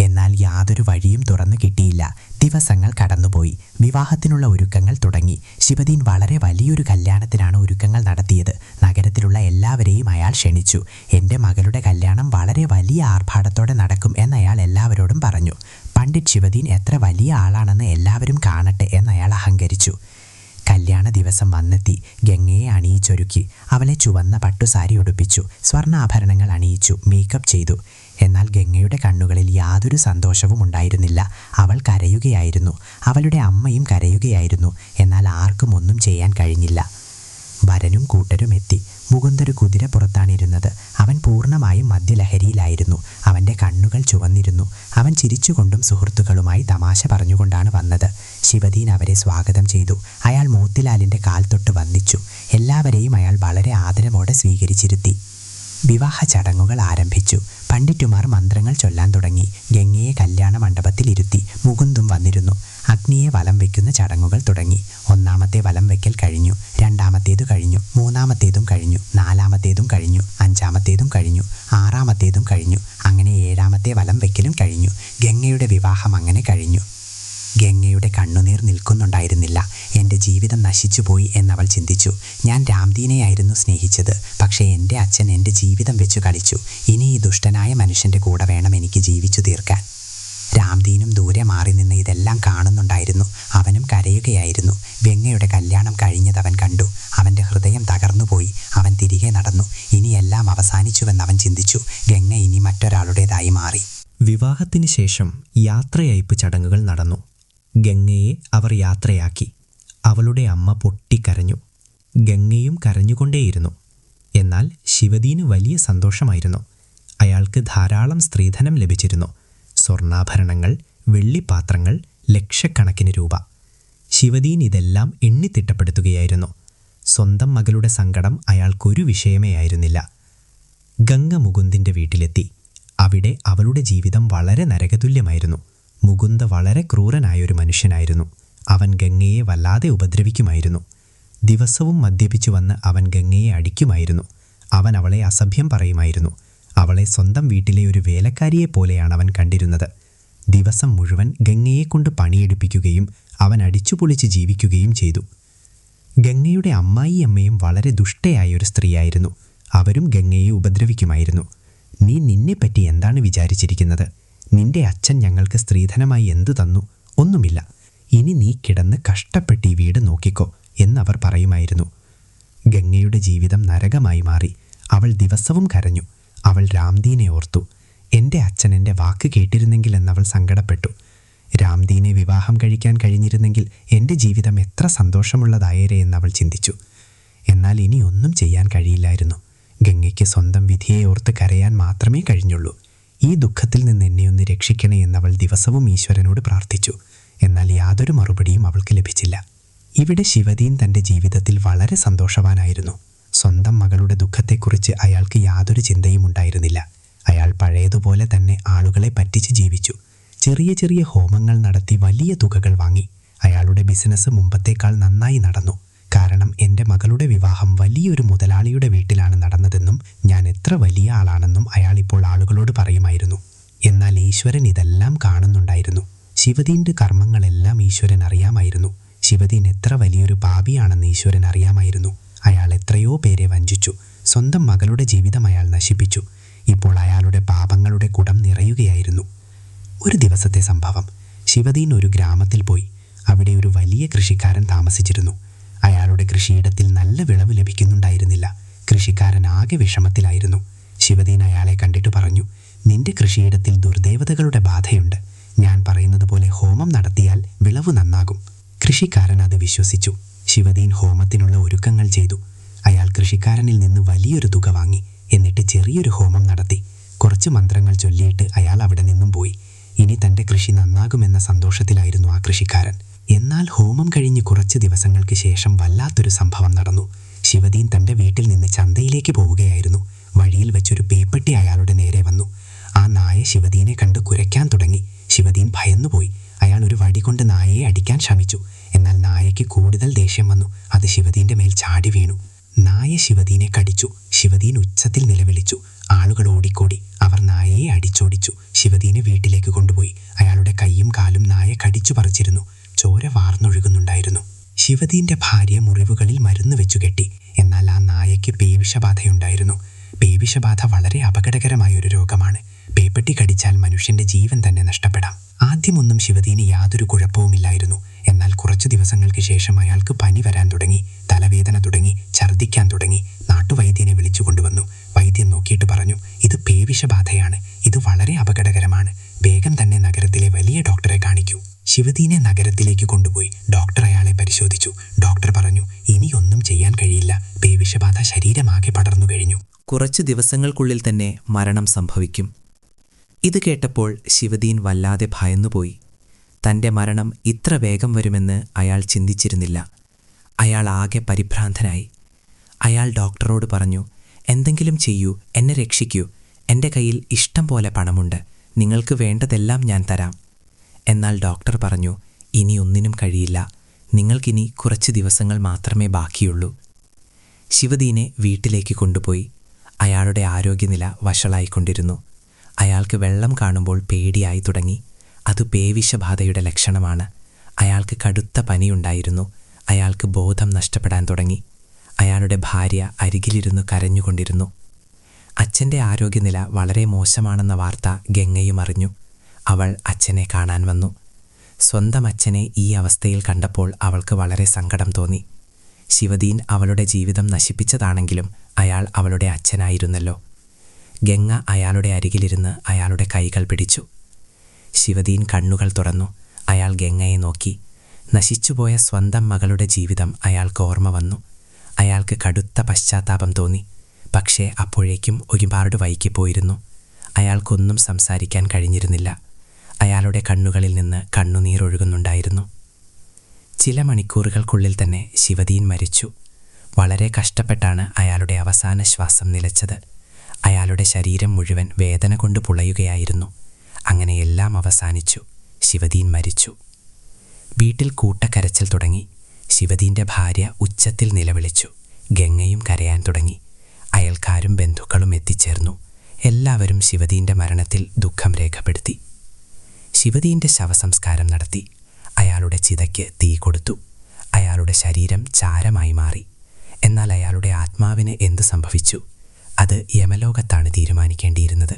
C: എന്നാൽ യാതൊരു വഴിയും തുറന്നു കിട്ടിയില്ല. ദിവസങ്ങൾ കടന്നുപോയി. വിവാഹത്തിനുള്ള ഒരുക്കങ്ങൾ തുടങ്ങി. ശിവദീൻ വളരെ വലിയൊരു കല്യാണത്തിനാണ് ഒരുക്കങ്ങൾ നടത്തിയത്. നഗരത്തിലുള്ള എല്ലാവരെയും അയാൾ ക്ഷണിച്ചു. എൻ്റെ മകളുടെ കല്യാണം വളരെ വലിയ ആർഭാടത്തോടെ നടക്കും എന്നയാൾ എല്ലാവരോടും പറഞ്ഞു. പണ്ഡിറ്റ് ശിവദീൻ എത്ര വലിയ ആളാണെന്ന് എല്ലാവരും കാണട്ടെ എന്നയാൾ അഹങ്കരിച്ചു. കല്യാണ ദിവസം വന്നെത്തി. ഗംഗയെ അണിയിച്ചൊരുക്കി. അവളെ ചുവന്ന പട്ടുസാരി ഉടുപ്പിച്ചു. സ്വർണ്ണാഭരണങ്ങൾ അണിയിച്ചു. മേക്കപ്പ് ചെയ്തു. എന്നാൽ ഗംഗയുടെ കണ്ണുകളിൽ യാതൊരു സന്തോഷവും ഉണ്ടായിരുന്നില്ല. അവൾ കരയുകയായിരുന്നു. അവളുടെ അമ്മയും കരയുകയായിരുന്നു. എന്നാൽ ആർക്കും ഒന്നും ചെയ്യാൻ കഴിഞ്ഞില്ല.
D: വരനും കൂട്ടരും എത്തി. മുകുന്ദൊരു കുതിര പുറത്താണിരുന്നത്. അവൻ പൂർണ്ണമായും മദ്യലഹരിയിലായിരുന്നു. അവൻ്റെ കണ്ണുകൾ ചുവന്നിരുന്നു. അവൻ ചിരിച്ചുകൊണ്ടും സുഹൃത്തുക്കളുമായി തമാശ പറഞ്ഞുകൊണ്ടാണ് വന്നത്. ശിവദീൻ അവരെ സ്വാഗതം ചെയ്തു. അയാൾ മോത്തിലാലിൻ്റെ കാൽ തൊട്ട് വന്ദിച്ചു. എല്ലാവരെയും അയാൾ വളരെ ആദരവോടെ സ്വീകരിച്ചിരുത്തി. വിവാഹ ചടങ്ങുകൾ ആരംഭിച്ചു. പണ്ഡിറ്റുമാർ മന്ത്രങ്ങൾ ചൊല്ലാൻ തുടങ്ങി. ഗംഗയെ കല്യാണ മണ്ഡപത്തിൽ ഇരുത്തി. മുകുന്ദും വന്നിരുന്നു. അഗ്നിയെ വലം വയ്ക്കുന്ന ചടങ്ങുകൾ തുടങ്ങി. ഒന്നാമത്തെ വലം വയ്ക്കൽ കഴിഞ്ഞു. രണ്ടാമത്തേതു കഴിഞ്ഞു. മൂന്നാമത്തേതും കഴിഞ്ഞു. നാലാമത്തേതും കഴിഞ്ഞു. അഞ്ചാമത്തേതും കഴിഞ്ഞു. ആറാമത്തേതും കഴിഞ്ഞു. അങ്ങനെ ഏഴാമത്തെ വലം വയ്ക്കലും കഴിഞ്ഞു. ഗംഗയുടെ വിവാഹം അങ്ങനെ കഴിഞ്ഞു. ഗംഗയുടെ കണ്ണുനീർ നിൽക്കുന്നുണ്ടായിരുന്നില്ല. എൻ്റെ ജീവിതം നശിച്ചുപോയി എന്നവൾ ചിന്തിച്ചു. ഞാൻ രാംദീനെയായിരുന്നു സ്നേഹിച്ചത്. പക്ഷേ എൻ്റെ അച്ഛൻ എൻ്റെ ജീവിതം വെച്ചു കളിച്ചു. ഇനി ഈ ദുഷ്ടനായ മനുഷ്യൻ്റെ കൂടെ വേണം എനിക്ക് ജീവിച്ചു തീർക്കാൻ. രാംദീനും ദൂരെ മാറി നിന്ന് ഇതെല്ലാം കാണുന്നുണ്ടായിരുന്നു. അവനും കരയുകയായിരുന്നു. ഗംഗയുടെ കല്യാണം കഴിഞ്ഞതവൻ കണ്ടു. അവൻ്റെ ഹൃദയം തകർന്നുപോയി. അവൻ തിരികെ നടന്നു. ഇനിയെല്ലാം അവസാനിച്ചുവെന്നവൻ ചിന്തിച്ചു. ഗംഗ ഇനി മറ്റൊരാളുടേതായി മാറി.
E: വിവാഹത്തിന് ശേഷം യാത്രയയപ്പ് ചടങ്ങുകൾ നടന്നു. ഗംഗയെ അവർ യാത്രയാക്കി. അവളുടെ അമ്മ പൊട്ടിക്കരഞ്ഞു. ഗംഗയും കരഞ്ഞുകൊണ്ടേയിരുന്നു. എന്നാൽ ശിവദീന് വലിയ സന്തോഷമായിരുന്നു. അയാൾക്ക് ധാരാളം സ്ത്രീധനം ലഭിച്ചിരുന്നു. സ്വർണ്ണാഭരണങ്ങൾ, വെള്ളിപ്പാത്രങ്ങൾ, ലക്ഷക്കണക്കിന് രൂപ. ശിവദീൻ ഇതെല്ലാം എണ്ണിത്തിട്ടപ്പെടുത്തുകയായിരുന്നു. സ്വന്തം മകളുടെ സങ്കടം അയാൾക്കൊരു വിഷയമേ ആയിരുന്നില്ല. ഗംഗ മുകുന്ദിൻ്റെ വീട്ടിലെത്തി. അവിടെ അവളുടെ ജീവിതം വളരെ നരകതുല്യമായിരുന്നു. മുകുന്ദ വളരെ ക്രൂരനായൊരു മനുഷ്യനായിരുന്നു. അവൻ ഗംഗയെ വല്ലാതെ ഉപദ്രവിക്കുമായിരുന്നു. ദിവസവും മദ്യപിച്ചു വന്ന് അവൻ ഗംഗയെ അടിക്കുമായിരുന്നു. അവൻ അവളെ അസഭ്യം പറയുമായിരുന്നു. അവളെ സ്വന്തം വീട്ടിലെ ഒരു വേലക്കാരിയെ പോലെയാണ് അവൻ കണ്ടിരുന്നത്. ദിവസം മുഴുവൻ ഗംഗയെക്കൊണ്ട് പണിയെടുപ്പിക്കുകയും അവൻ അടിച്ചുപൊളിച്ച് ജീവിക്കുകയും ചെയ്തു. ഗംഗയുടെ അമ്മായിയമ്മയും വളരെ ദുഷ്ടയായൊരു സ്ത്രീയായിരുന്നു. അവരും ഗംഗയെ ഉപദ്രവിക്കുമായിരുന്നു. നീ നിന്നെപ്പറ്റി എന്താണ് വിചാരിച്ചിരിക്കുന്നത്? നിന്റെ അച്ഛൻ ഞങ്ങൾക്ക് സ്ത്രീധനമായി എന്തു തന്നു? ഒന്നുമില്ല. ഇനി നീ കിടന്ന് കഷ്ടപ്പെട്ട് ഈ വീട് നോക്കിക്കോ എന്നവർ പറയുമായിരുന്നു. ഗംഗയുടെ ജീവിതം നരകമായി മാറി. അവൾ ദിവസവും കരഞ്ഞു. അവൾ രാംദീനെ ഓർത്തു. എൻ്റെ അച്ഛൻ എൻ്റെ വാക്ക് കേട്ടിരുന്നെങ്കിൽ എന്നവൾ സങ്കടപ്പെട്ടു. രാംദീനെ വിവാഹം കഴിക്കാൻ കഴിഞ്ഞിരുന്നെങ്കിൽ എൻ്റെ ജീവിതം എത്ര സന്തോഷമുള്ളതായേരെ എന്നവൾ ചിന്തിച്ചു. എന്നാൽ ഇനി ഒന്നും ചെയ്യാൻ കഴിയില്ലായിരുന്നു. ഗംഗയ്ക്ക് സ്വന്തം വിധിയെ ഓർത്ത് കരയാൻ മാത്രമേ കഴിഞ്ഞുള്ളൂ. ഈ ദുഃഖത്തിൽ നിന്ന് എന്നെ ഒന്ന് രക്ഷിക്കണേ എന്നവൾ ദിവസവും ഈശ്വരനോട് പ്രാർത്ഥിച്ചു. എന്നാൽ യാതൊരു മറുപടിയും അവൾക്ക് ലഭിച്ചില്ല. ഇവിടെ ശിവദീൻ തൻ്റെ ജീവിതത്തിൽ വളരെ സന്തോഷവാനായിരുന്നു. സ്വന്തം മകളുടെ ദുഃഖത്തെക്കുറിച്ച് അയാൾക്ക് യാതൊരു ചിന്തയും ഉണ്ടായിരുന്നില്ല. അയാൾ പഴയതുപോലെ തന്നെ ആളുകളെ പറ്റിച്ച് ജീവിച്ചു. ചെറിയ ചെറിയ ഹോമങ്ങൾ നടത്തി വലിയ തുകകൾ വാങ്ങി. അയാളുടെ ബിസിനസ് മുമ്പത്തേക്കാൾ നന്നായി നടന്നു. കാരണം എൻ്റെ മകളുടെ വിവാഹം വലിയൊരു മുതലാളിയുടെ വീട്ടിലാണ് നടന്നതെന്നും ഞാൻ എത്ര വലിയ ആളാണെന്നും അയാൾ ഇപ്പോൾ ആളുകളോട് പറയുമായിരുന്നു. എന്നാൽ ഈശ്വരൻ ഇതെല്ലാം കാണുന്നുണ്ടായിരുന്നു. ശിവദീൻ്റെ കർമ്മങ്ങളെല്ലാം ഈശ്വരൻ അറിയാമായിരുന്നു. ശിവദീൻ എത്ര വലിയൊരു പാപിയാണെന്ന് ഈശ്വരൻ അറിയാമായിരുന്നു. അയാൾ എത്രയോ പേരെ വഞ്ചിച്ചു. സ്വന്തം മകളുടെ ജീവിതം അയാൾ നശിപ്പിച്ചു. ഇപ്പോൾ അയാളുടെ പാപങ്ങളുടെ കുടം നിറയുകയായിരുന്നു. ഒരു ദിവസത്തെ സംഭവം. ശിവദീൻ ഒരു ഗ്രാമത്തിൽ പോയി. അവിടെ ഒരു വലിയ കൃഷിക്കാരൻ താമസിച്ചിരുന്നു. അയാളുടെ കൃഷിയിടത്തിൽ നല്ല വിളവ് ലഭിക്കുന്നുണ്ടായിരുന്നില്ല. കൃഷിക്കാരൻ ആകെ വിഷമത്തിലായിരുന്നു. ശിവദീൻ അയാളെ കണ്ടിട്ട് പറഞ്ഞു, നിന്റെ കൃഷിയിടത്തിൽ ദുർദേവതകളുടെ ബാധയുണ്ട്. ഞാൻ പറയുന്നത് പോലെ ഹോമം നടത്തിയാൽ വിളവ് നന്നാകും. കൃഷിക്കാരൻ അത് വിശ്വസിച്ചു. ശിവദീൻ ഹോമത്തിനുള്ള ഒരുക്കങ്ങൾ ചെയ്തു. അയാൾ കൃഷിക്കാരനിൽ നിന്ന് വലിയൊരു തുക വാങ്ങി. എന്നിട്ട് ചെറിയൊരു ഹോമം നടത്തി. കുറച്ച് മന്ത്രങ്ങൾ ചൊല്ലിയിട്ട് അയാൾ അവിടെ നിന്നും പോയി. ഇനി തൻ്റെ കൃഷി നന്നാകുമെന്ന സന്തോഷത്തിലായിരുന്നു ആ കൃഷിക്കാരൻ. എന്നാൽ ഹോമം കഴിഞ്ഞ് കുറച്ച് ദിവസങ്ങൾക്ക് ശേഷം വല്ലാത്തൊരു സംഭവം നടന്നു. ശിവദീൻ തൻ്റെ വീട്ടിൽ നിന്ന് ചന്തയിലേക്ക് പോവുകയായിരുന്നു. വഴിയിൽ വെച്ചൊരു പേപ്പട്ടി അയാളുടെ നേരെ വന്നു. ആ നായ ശിവദീനെ കണ്ട് കുരയ്ക്കാൻ തുടങ്ങി. ശിവദീൻ ഭയന്നുപോയി. അയാൾ ഒരു വടി കൊണ്ട് നായയെ അടിക്കാൻ ശ്രമിച്ചു. എന്നാൽ നായയ്ക്ക് കൂടുതൽ ദേഷ്യം വന്നു. അത് ശിവദീൻ്റെ മേൽ ചാടി വീണു. നായ ശിവദീനെ കടിച്ചു. ശിവദീൻ ഉച്ചത്തിൽ നിലവിളിച്ചു. ആളുകൾ ഓടിക്കൂടി. അവർ നായയെ അടിച്ചോടിച്ചു. ശിവദീനെ വീട്ടിലേക്ക് കൊണ്ടുപോയി. അയാളുടെ കൈയും കാലും നായ കടിച്ചു പറിച്ചിരുന്നു. ചോര വാർന്നൊഴുകുന്നുണ്ടായിരുന്നു. ശിവദീൻ്റെ ഭാര്യ മുറിവുകളിൽ മരുന്ന് വെച്ചു കെട്ടി. എന്നാൽ ആ നായയ്ക്ക് പേവിഷബാധയുണ്ടായിരുന്നു. പേവിഷബാധ വളരെ അപകടകരമായ ഒരു രോഗമാണ്. പേപ്പട്ടി കടിച്ചാൽ മനുഷ്യൻ്റെ ജീവൻ തന്നെ നഷ്ടപ്പെടാം. ആദ്യമൊന്നും ശിവദീന് യാതൊരു കുഴപ്പവുമില്ലായിരുന്നു. എന്നാൽ കുറച്ചു ദിവസങ്ങൾക്ക് ശേഷം അയാൾക്ക് പനി വരാൻ തുടങ്ങി. തലവേദന തുടങ്ങി. ഛർദ്ദിക്കാൻ തുടങ്ങി. നാട്ടുവൈദ്യനെ വിളിച്ചു കൊണ്ടുവന്നു. വൈദ്യൻ നോക്കിയിട്ട് പറഞ്ഞു, ഇത് പേവിഷബാധയാണ്. ഇത് വളരെ അപകടകരമാണ്. വേഗം തന്നെ നഗരത്തിലെ വലിയ ഡോക്ടറെ കാണിക്കൂ. ശിവദീനെ നഗരത്തിലേക്ക് കൊണ്ടുപോയി. ഡോക്ടർ അയാളെ പരിശോധിച്ചു. ഡോക്ടർ പറഞ്ഞു, ഇനിയൊന്നും ചെയ്യാൻ കഴിയില്ല.
B: കുറച്ചു ദിവസങ്ങൾക്കുള്ളിൽ തന്നെ മരണം സംഭവിക്കും. ഇത് കേട്ടപ്പോൾ ശിവദീൻ വല്ലാതെ ഭയന്നുപോയി. തൻ്റെ മരണം ഇത്ര വേഗം വരുമെന്ന് അയാൾ ചിന്തിച്ചിരുന്നില്ല. അയാൾ ആകെ പരിഭ്രാന്തനായി. അയാൾ ഡോക്ടറോട് പറഞ്ഞു, എന്തെങ്കിലും ചെയ്യൂ, എന്നെ രക്ഷിക്കൂ. എൻ്റെ കയ്യിൽ ഇഷ്ടം പോലെ പണമുണ്ട്, നിങ്ങൾക്ക് വേണ്ടതെല്ലാം ഞാൻ തരാം. എന്നാൽ ഡോക്ടർ പറഞ്ഞു, ഇനി ഒന്നിനും കഴിയില്ല, നിങ്ങൾക്കിനി കുറച്ച് ദിവസങ്ങൾ മാത്രമേ ബാക്കിയുള്ളൂ. ശിവദീനെ വീട്ടിലേക്ക് കൊണ്ടുപോയി. അയാളുടെ ആരോഗ്യനില വഷളായിക്കൊണ്ടിരുന്നു. അയാൾക്ക് വെള്ളം കാണുമ്പോൾ പേടിയായി തുടങ്ങി. അത് പേവിഷബാധയുടെ ലക്ഷണമാണ്. അയാൾക്ക് കടുത്ത പനിയുണ്ടായിരുന്നു. അയാൾക്ക് ബോധം നഷ്ടപ്പെടാൻ തുടങ്ങി. അയാളുടെ ഭാര്യ അരികിലിരുന്ന് കരഞ്ഞുകൊണ്ടിരുന്നു. അച്ഛൻ്റെ ആരോഗ്യനില വളരെ മോശമാണെന്ന വാർത്ത ഗംഗയും അറിഞ്ഞു. അവൾ അച്ഛനെ കാണാൻ വന്നു. സ്വന്തം അച്ഛനെ ഈ അവസ്ഥയിൽ കണ്ടപ്പോൾ അവൾക്ക് വളരെ സങ്കടം തോന്നി. ശിവദീൻ അവളുടെ ജീവിതം നശിപ്പിച്ചതാണെങ്കിലും അയാൾ അവളുടെ അച്ഛനായിരുന്നല്ലോ. ഗംഗ അയാളുടെ അരികിലിരുന്ന് അയാളുടെ കൈകൾ പിടിച്ചു. ശിവദീൻ കണ്ണുകൾ തുറന്നു. അയാൾ ഗംഗയെ നോക്കി. നശിച്ചുപോയ സ്വന്തം മകളുടെ ജീവിതം അയാൾക്ക് ഓർമ്മ വന്നു. അയാൾക്ക് കടുത്ത പശ്ചാത്താപം തോന്നി. പക്ഷേ അപ്പോഴേക്കും ഒരുപാട് വൈകിപ്പോയിരുന്നു. അയാൾക്കൊന്നും സംസാരിക്കാൻ കഴിഞ്ഞിരുന്നില്ല. അയാളുടെ കണ്ണുകളിൽ നിന്ന് കണ്ണുനീരൊഴുകുന്നുണ്ടായിരുന്നു. ചില മണിക്കൂറുകൾക്കുള്ളിൽ തന്നെ ശിവദീൻ മരിച്ചു. വളരെ കഷ്ടപ്പെട്ടാണ് അയാളുടെ അവസാന ശ്വാസം നിലച്ചത്. അയാളുടെ ശരീരം മുഴുവൻ വേദന കൊണ്ട് പുളയുകയായിരുന്നു. അങ്ങനെ എല്ലാം അവസാനിച്ചു. ശിവദീൻ മരിച്ചു. വീട്ടിൽ കൂട്ടക്കരച്ചിൽ തുടങ്ങി. ശിവദീൻ്റെ ഭാര്യ ഉച്ചത്തിൽ നിലവിളിച്ചു. ഗംഗയും കരയാൻ തുടങ്ങി. അയൽക്കാരും ബന്ധുക്കളും എത്തിച്ചേർന്നു. എല്ലാവരും ശിവദീൻ്റെ മരണത്തിൽ ദുഃഖം രേഖപ്പെടുത്തി. ശിവദീൻ്റെ ശവസംസ്കാരം നടത്തി. അയാളുടെ ചിതയ്ക്ക് തീ കൊടുത്തു. അയാളുടെ ശരീരം ചാരമായി മാറി. എന്നാൽ അയാളുടെ ആത്മാവിന് എന്ത് സംഭവിച്ചു? അത് യമലോകത്താണ് തീരുമാനിക്കേണ്ടിയിരുന്നത്.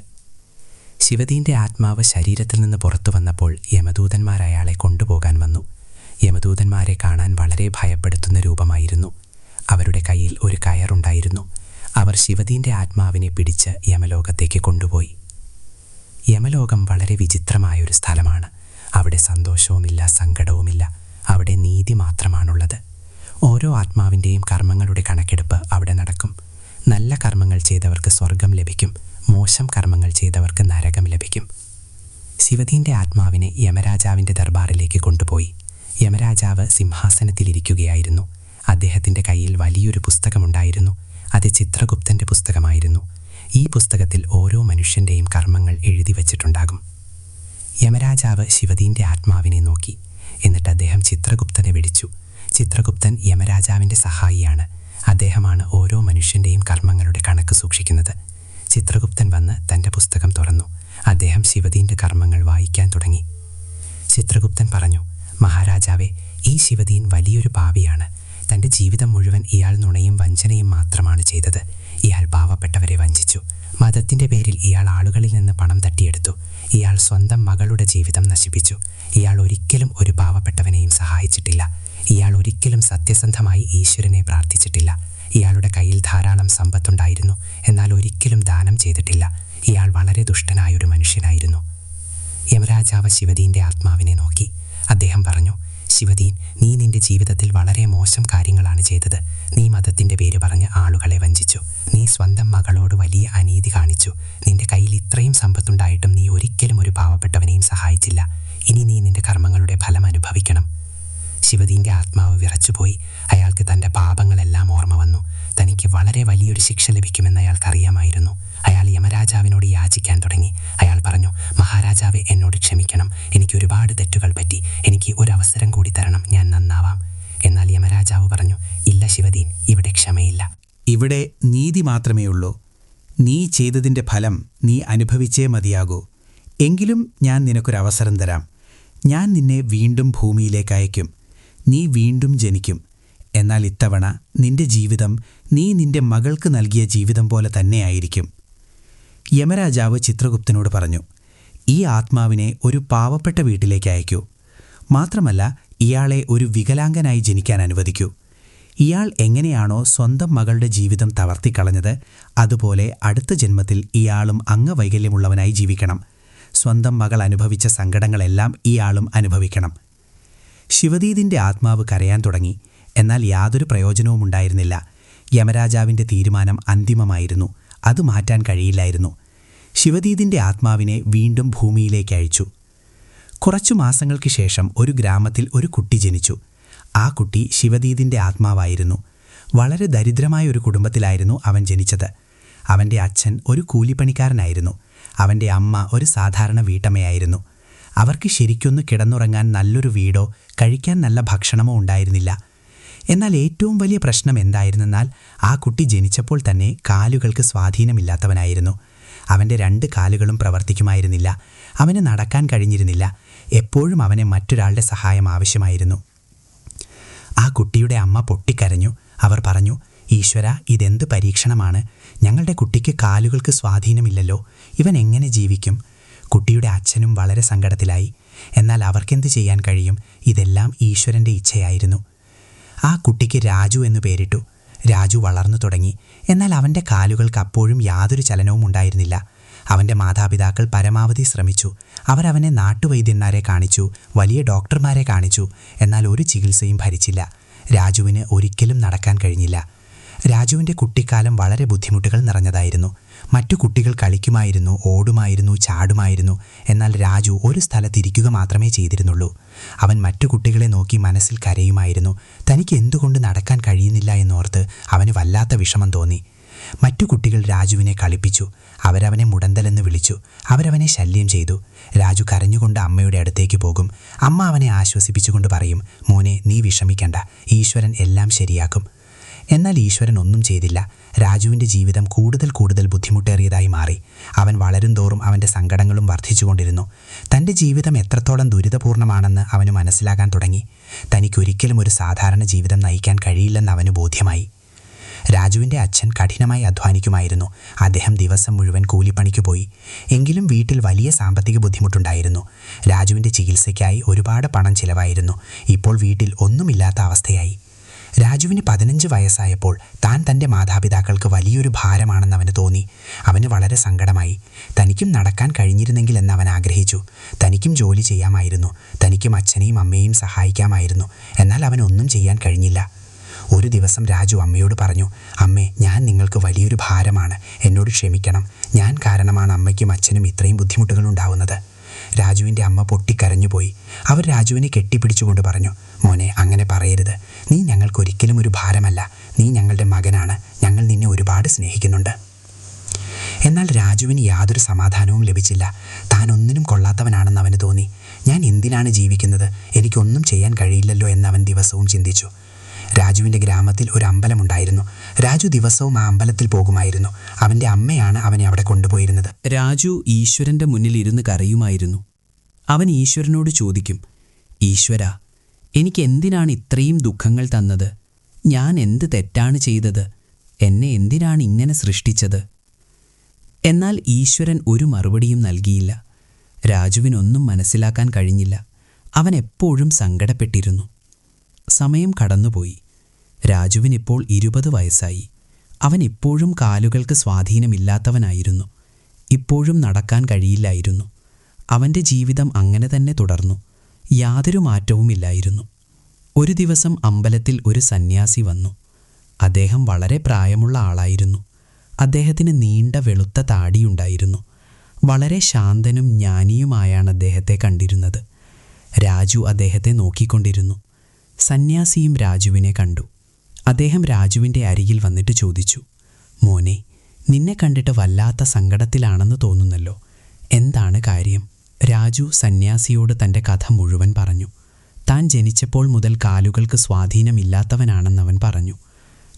B: ശിവദീൻ്റെ ആത്മാവ് ശരീരത്തിൽ നിന്ന് പുറത്തു വന്നപ്പോൾ യമദൂതന്മാർ അയാളെ കൊണ്ടുപോകാൻ വന്നു. യമദൂതന്മാരെ കാണാൻ വളരെ ഭയപ്പെടുത്തുന്ന രൂപമായിരുന്നു. അവരുടെ കയ്യിൽ ഒരു കയറുണ്ടായിരുന്നു. അവർ ശിവദീൻ്റെ ആത്മാവിനെ പിടിച്ച് യമലോകത്തേക്ക് കൊണ്ടുപോയി. യമലോകം വളരെ വിചിത്രമായൊരു സ്ഥലമാണ്. അവിടെ സന്തോഷവുമില്ല, സങ്കടവുമില്ല. അവിടെ നീതി മാത്രമാണുള്ളത്. ഓരോ ആത്മാവിൻ്റെയും കർമ്മങ്ങളുടെ കണക്കെടുപ്പ് അവിടെ നടക്കും. നല്ല കർമ്മങ്ങൾ ചെയ്തവർക്ക് സ്വർഗം ലഭിക്കും, മോശം കർമ്മങ്ങൾ ചെയ്തവർക്ക് നരകം ലഭിക്കും. ശിവദീൻ്റെ ആത്മാവിനെ യമരാജാവിൻ്റെ ദർബാറിലേക്ക് കൊണ്ടുപോയി. യമരാജാവ് സിംഹാസനത്തിലിരിക്കുകയായിരുന്നു. അദ്ദേഹത്തിൻ്റെ കയ്യിൽ വലിയൊരു പുസ്തകമുണ്ടായിരുന്നു. അത് ചിത്രഗുപ്തൻ്റെ പുസ്തകമായിരുന്നു. ഈ പുസ്തകത്തിൽ ഓരോ മനുഷ്യൻ്റെയും കർമ്മങ്ങൾ എഴുതി വച്ചിട്ടുണ്ടാകും. യമരാജാവ് ശിവദീൻ്റെ ആത്മാവിനെ നോക്കി. എന്നിട്ട് അദ്ദേഹം ചിത്രഗുപ്തനെ വിളിച്ചു. ചിത്രഗുപ്തൻ യമരാജാവിൻ്റെ സഹായിയാണ്. അദ്ദേഹമാണ് ഓരോ മനുഷ്യൻ്റെയും കർമ്മങ്ങളുടെ കണക്ക് സൂക്ഷിക്കുന്നത്. ചിത്രഗുപ്തൻ വന്ന് തൻ്റെ പുസ്തകം തുറന്നു. അദ്ദേഹം ശിവദീൻ്റെ കർമ്മങ്ങൾ വായിക്കാൻ തുടങ്ങി. ചിത്രഗുപ്തൻ പറഞ്ഞു, മഹാരാജാവേ, ഈ ശിവദീൻ വലിയൊരു പാപിയാണ്. തൻ്റെ ജീവിതം മുഴുവൻ ഇയാൾ നുണയും വഞ്ചനയും മാത്രമാണ് ചെയ്തത്. ഇയാൾ പാവപ്പെട്ടവരെ വഞ്ചിച്ചു. മതത്തിൻ്റെ പേരിൽ ഇയാൾ ആളുകളിൽ നിന്ന് പണം തട്ടിയെടുത്തു. ഇയാൾ സ്വന്തം മകളുടെ ജീവിതം നശിപ്പിച്ചു. ഇയാൾ ഒരിക്കലും ഒരു പാവപ്പെട്ടവനെയും സഹായിച്ചിട്ടില്ല. ഇയാൾ ഒരിക്കലും സത്യസന്ധമായി ഈശ്വരനെ പ്രാർത്ഥിച്ചിട്ടില്ല. ഇയാളുടെ കയ്യിൽ ധാരാളം സമ്പത്തുണ്ടായിരുന്നു, എന്നാൽ ഒരിക്കലും ദാനം ചെയ്തിട്ടില്ല. ഇയാൾ വളരെ ദുഷ്ടനായൊരു മനുഷ്യനായിരുന്നു. യമരാജാവ് ശിവദീൻ്റെ ആത്മാവിനെ നോക്കി. അദ്ദേഹം പറഞ്ഞു, ശിവദീൻ, നീ നിന്റെ ജീവിതത്തിൽ വളരെ മോശം കാര്യങ്ങളാണ് ചെയ്തത്. നീ മതത്തിൻ്റെ പേര് പറഞ്ഞ് ആളുകളെ വഞ്ചിച്ചു. നീ സ്വന്തം മകളോട് വലിയ അനീതി കാണിച്ചു. നിന്റെ കയ്യിൽ ഇത്രയും സമ്പത്തുണ്ടായിട്ടും നീ ഒരിക്കലും ഒരു പാവപ്പെട്ടവനെയും സഹായിച്ചില്ല. ഇനി നീ നിന്റെ കർമ്മങ്ങളുടെ ഫലം അനുഭവിക്കണം. ശിവദീൻ്റെ ആത്മാവ് വിറച്ചുപോയി. അയാൾക്ക് തൻ്റെ പാപങ്ങളെല്ലാം ഓർമ്മ വന്നു. തനിക്ക് വളരെ വലിയൊരു ശിക്ഷ ലഭിക്കുമെന്ന് അയാൾക്കറിയാമായിരുന്നു. അയാൾ യമരാജാവിനോട് യാചിക്കാൻ തുടങ്ങി. അയാൾ പറഞ്ഞു, മഹാരാജാവെ, എന്നോട് ക്ഷമിക്കണം. എനിക്ക് ഒരുപാട് തെറ്റുകൾ പറ്റി. എനിക്ക് ഒരവസരം കൂടി തരണം, ഞാൻ നന്നാവാം. എന്നാൽ യമരാജാവ് പറഞ്ഞു, ഇല്ല ശിവദീൻ, ഇവിടെ ക്ഷമയില്ല.
F: ഇവിടെ നീതി മാത്രമേയുള്ളൂ. നീ ചെയ്തതിൻ്റെ ഫലം നീ അനുഭവിച്ചേ മതിയാകൂ. എങ്കിലും ഞാൻ നിനക്കൊരവസരം തരാം. ഞാൻ നിന്നെ വീണ്ടും ഭൂമിയിലേക്ക് അയക്കും. നീ വീണ്ടും ജനിക്കും. എന്നാൽ ഇത്തവണ നിന്റെ ജീവിതം നീ നിന്റെ മകൾക്ക് നൽകിയ ജീവിതം പോലെ തന്നെയായിരിക്കും. യമരാജാവ് ചിത്രഗുപ്തനോട് പറഞ്ഞു, ഈ ആത്മാവിനെ ഒരു പാവപ്പെട്ട വീട്ടിലേക്ക് അയക്കൂ. മാത്രമല്ല, ഇയാളെ ഒരു വികലാംഗനായി ജനിക്കാൻ അനുവദിക്കൂ. ഇയാൾ എങ്ങനെയാണോ സ്വന്തം മകളുടെ ജീവിതം തവർത്തിക്കളഞ്ഞത്, അതുപോലെ അടുത്ത ജന്മത്തിൽ ഇയാളും അംഗവൈകല്യമുള്ളവനായി ജീവിക്കണം. സ്വന്തം മകൾ അനുഭവിച്ച സങ്കടങ്ങളെല്ലാം ഇയാളും അനുഭവിക്കണം. ശിവദീദിൻ്റെ ആത്മാവ് കരയാൻ തുടങ്ങി. എന്നാൽ യാതൊരു പ്രയോജനവും ഉണ്ടായിരുന്നില്ല. യമരാജാവിൻ്റെ തീരുമാനം അന്തിമമായിരുന്നു. അത് മാറ്റാൻ കഴിയില്ലായിരുന്നു. ശിവദീദിൻ്റെ ആത്മാവിനെ വീണ്ടും ഭൂമിയിലേക്ക് അയച്ചു. കുറച്ചു മാസങ്ങൾക്ക് ശേഷം ഒരു ഗ്രാമത്തിൽ ഒരു കുട്ടി ജനിച്ചു. ആ കുട്ടി ശിവദീദിൻ്റെ ആത്മാവായിരുന്നു. വളരെ ദരിദ്രമായ ഒരു കുടുംബത്തിലായിരുന്നു അവൻ ജനിച്ചത്. അവൻ്റെ അച്ഛൻ ഒരു കൂലിപ്പണിക്കാരനായിരുന്നു. അവൻ്റെ അമ്മ ഒരു സാധാരണ വീട്ടമ്മയായിരുന്നു. അവർക്ക് ശരിക്കൊന്ന് കിടന്നുറങ്ങാൻ നല്ലൊരു വീടോ കഴിക്കാൻ നല്ല ഭക്ഷണമോ ഉണ്ടായിരുന്നില്ല. എന്നാൽ ഏറ്റവും വലിയ പ്രശ്നം എന്തായിരുന്നെന്നാൽ ആ കുട്ടി ജനിച്ചപ്പോൾ തന്നെ കാലുകൾക്ക് സ്വാധീനമില്ലാത്തവനായിരുന്നു. അവൻ്റെ 2 കാലുകളും പ്രവർത്തിക്കുമായിരുന്നില്ല. അവന് നടക്കാൻ കഴിഞ്ഞിരുന്നില്ല. എപ്പോഴും അവന് മറ്റൊരാളുടെ സഹായം ആവശ്യമായിരുന്നു. ആ കുട്ടിയുടെ അമ്മ പൊട്ടിക്കരഞ്ഞു. അവർ പറഞ്ഞു, ഈശ്വര, ഇതെന്ത് പരീക്ഷണമാണ്? ഞങ്ങളുടെ കുട്ടിക്ക് കാലുകൾക്ക് സ്വാധീനമില്ലല്ലോ, ഇവൻ എങ്ങനെ ജീവിക്കും? കുട്ടിയുടെ അച്ഛനും വളരെ സങ്കടത്തിലായി. എന്നാൽ അവർക്കെന്ത് ചെയ്യാൻ കഴിയും? ഇതെല്ലാം ഈശ്വരൻ്റെ ഇച്ഛയായിരുന്നു. ആ കുട്ടിക്ക് രാജു എന്നു പേരിട്ടു. രാജു വളർന്നു തുടങ്ങി. എന്നാൽ അവൻ്റെ കാലുകൾക്ക് അപ്പോഴും യാതൊരു ചലനവും ഉണ്ടായിരുന്നില്ല. അവൻ്റെ മാതാപിതാക്കൾ പരമാവധി ശ്രമിച്ചു. അവരവനെ നാട്ടുവൈദ്യന്മാരെ കാണിച്ചു, വലിയ ഡോക്ടർമാരെ കാണിച്ചു. എന്നാൽ ഒരു ചികിത്സയും ഫലിച്ചില്ല. രാജുവിന് ഒരിക്കലും നടക്കാൻ കഴിഞ്ഞില്ല. രാജുവിൻ്റെ കുട്ടിക്കാലം വളരെ ബുദ്ധിമുട്ടുകൾ നിറഞ്ഞതായിരുന്നു. മറ്റു കുട്ടികൾ കളിക്കുമായിരുന്നു, ഓടുമായിരുന്നു, ചാടുമായിരുന്നു. എന്നാൽ രാജു ഒരു സ്ഥലത്തിരിക്കുക മാത്രമേ ചെയ്തിരുന്നുള്ളൂ. അവൻ മറ്റു കുട്ടികളെ നോക്കി മനസ്സിൽ കരയുമായിരുന്നു. തനിക്ക് എന്തുകൊണ്ട് നടക്കാൻ കഴിയുന്നില്ല എന്നോർത്ത് അവന് വല്ലാത്ത വിഷമം തോന്നി. മറ്റു കുട്ടികൾ രാജുവിനെ കളിപ്പിച്ചു. അവരവനെ മുടന്തലെന്ന് വിളിച്ചു. അവരവനെ ശല്യം ചെയ്തു. രാജു കരഞ്ഞുകൊണ്ട് അമ്മയുടെ അടുത്തേക്ക് പോകും. അമ്മ അവനെ ആശ്വസിപ്പിച്ചുകൊണ്ട് പറയും, മോനെ, നീ വിഷമിക്കണ്ട, ഈശ്വരൻ എല്ലാം ശരിയാക്കും. എന്നാൽ ഈശ്വരൻ ഒന്നും ചെയ്തില്ല. രാജുവിൻ്റെ ജീവിതം കൂടുതൽ ബുദ്ധിമുട്ടേറിയതായി മാറി. അവൻ വളരുംതോറും അവൻ്റെ സങ്കടങ്ങളും വർദ്ധിച്ചുകൊണ്ടിരുന്നു. തൻ്റെ ജീവിതം എത്രത്തോളം ദുരിതപൂർണമാണെന്ന് അവന് മനസ്സിലാകാൻ തുടങ്ങി. തനിക്കൊരിക്കലും ഒരു സാധാരണ ജീവിതം നയിക്കാൻ കഴിയില്ലെന്ന് അവന് ബോധ്യമായി. രാജുവിൻ്റെ അച്ഛൻ കഠിനമായി അധ്വാനിക്കുമായിരുന്നു. അദ്ദേഹം ദിവസം മുഴുവൻ കൂലിപ്പണിക്ക് പോയി. എങ്കിലും വീട്ടിൽ വലിയ സാമ്പത്തിക ബുദ്ധിമുട്ടുണ്ടായിരുന്നു. രാജുവിൻ്റെ ചികിത്സയ്ക്കായി ഒരുപാട് പണം ചിലവായിരുന്നു. ഇപ്പോൾ വീട്ടിൽ ഒന്നുമില്ലാത്ത അവസ്ഥയായി. രാജുവിന് 15 വയസ്സായപ്പോൾ താൻ തൻ്റെ മാതാപിതാക്കൾക്ക് വലിയൊരു ഭാരമാണെന്ന് അവന് തോന്നി. അവന് വളരെ സങ്കടമായി. തനിക്കും നടക്കാൻ കഴിഞ്ഞിരുന്നെങ്കിൽ എന്ന് അവൻ ആഗ്രഹിച്ചു. തനിക്കും ജോലി ചെയ്യാമായിരുന്നു. തനിക്കും അച്ഛനെയും അമ്മയെയും സഹായിക്കാമായിരുന്നു. എന്നാൽ അവനൊന്നും ചെയ്യാൻ കഴിഞ്ഞില്ല. ഒരു ദിവസം രാജു അമ്മയോട് പറഞ്ഞു, അമ്മേ, ഞാൻ നിങ്ങൾക്ക് വലിയൊരു ഭാരമാണ്. എന്നോട് ക്ഷമിക്കണം. ഞാൻ കാരണമാണ് അമ്മയ്ക്കും അച്ഛനും ഇത്രയും ബുദ്ധിമുട്ടുകൾ ഉണ്ടാവുന്നത്. രാജുവിൻ്റെ അമ്മ പൊട്ടിക്കരഞ്ഞുപോയി. അവർ രാജുവിനെ കെട്ടിപ്പിടിച്ചുകൊണ്ട് പറഞ്ഞു, മോനെ, അങ്ങനെ പറയരുത്. നീ ഞങ്ങൾക്കൊരിക്കലും ഒരു ഭാരമല്ല. നീ ഞങ്ങളുടെ മകനാണ്. ഞങ്ങൾ നിന്നെ ഒരുപാട് സ്നേഹിക്കുന്നുണ്ട്. എന്നാൽ രാജുവിന് യാതൊരു സമാധാനവും ലഭിച്ചില്ല. താൻ ഒന്നിനും കൊള്ളാത്തവനാണെന്ന് അവന് തോന്നി. ഞാൻ എന്തിനാണ് ജീവിക്കുന്നത്? എനിക്കൊന്നും ചെയ്യാൻ കഴിയില്ലല്ലോ എന്നവൻ ദിവസവും ചിന്തിച്ചു. രാജുവിൻ്റെ ഗ്രാമത്തിൽ ഒരു അമ്പലമുണ്ടായിരുന്നു. രാജു ദിവസവും ആ അമ്പലത്തിൽ പോകുമായിരുന്നു. അവൻ്റെ അമ്മയാണ് അവനെ അവിടെ കൊണ്ടുപോയിരുന്നത്.
A: രാജു ഈശ്വരൻ്റെ മുന്നിൽ ഇരുന്ന് കരയുമായിരുന്നു. അവൻ ഈശ്വരനോട് ചോദിക്കും, ഈശ്വര, എനിക്ക് എന്തിനാണ് ഇത്രയും ദുഃഖങ്ങൾ തന്നത്? ഞാൻ എന്ത് തെറ്റാണ് ചെയ്തത്? എന്നെ എന്തിനാണ് ഇങ്ങനെ സൃഷ്ടിച്ചത്? എന്നാൽ ഈശ്വരൻ ഒരു മറുപടിയും നൽകിയില്ല. രാജുവിനൊന്നും മനസ്സിലാക്കാൻ കഴിഞ്ഞില്ല. അവൻ എപ്പോഴും സങ്കടപ്പെട്ടിരുന്നു. സമയം കടന്നുപോയി. രാജുവിനിപ്പോൾ 20 വയസ്സായി. അവൻ ഇപ്പോഴും കാലുകൾക്ക് സ്വാധീനമില്ലാത്തവനായിരുന്നു. ഇപ്പോഴും നടക്കാൻ കഴിയില്ലായിരുന്നു. അവൻ്റെ ജീവിതം അങ്ങനെ തന്നെ തുടർന്നു. യാതൊരു മാറ്റവുമില്ലായിരുന്നു. ഒരു ദിവസം അമ്പലത്തിൽ ഒരു സന്യാസി വന്നു. അദ്ദേഹം വളരെ പ്രായമുള്ള ആളായിരുന്നു. അദ്ദേഹത്തിന് നീണ്ട വെളുത്ത താടിയുണ്ടായിരുന്നു. വളരെ ശാന്തനും ജ്ഞാനിയുമായാണ് അദ്ദേഹത്തെ കണ്ടിരുന്നത്. രാജു അദ്ദേഹത്തെ നോക്കിക്കൊണ്ടിരുന്നു. സന്യാസിയും രാജുവിനെ കണ്ടു. അദ്ദേഹം രാജുവിൻ്റെ അരികിൽ വന്നിട്ട് ചോദിച്ചു, മോനെ, നിന്നെ കണ്ടിട്ട് വല്ലാത്ത സങ്കടത്തിലാണെന്ന് തോന്നുന്നല്ലോ. എന്താണ് കാര്യം? രാജു സന്യാസിയോട് തൻ്റെ കഥ മുഴുവൻ പറഞ്ഞു. താൻ ജനിച്ചപ്പോൾ മുതൽ കാലുകൾക്ക് സ്വാധീനമില്ലാത്തവനാണെന്നവൻ പറഞ്ഞു.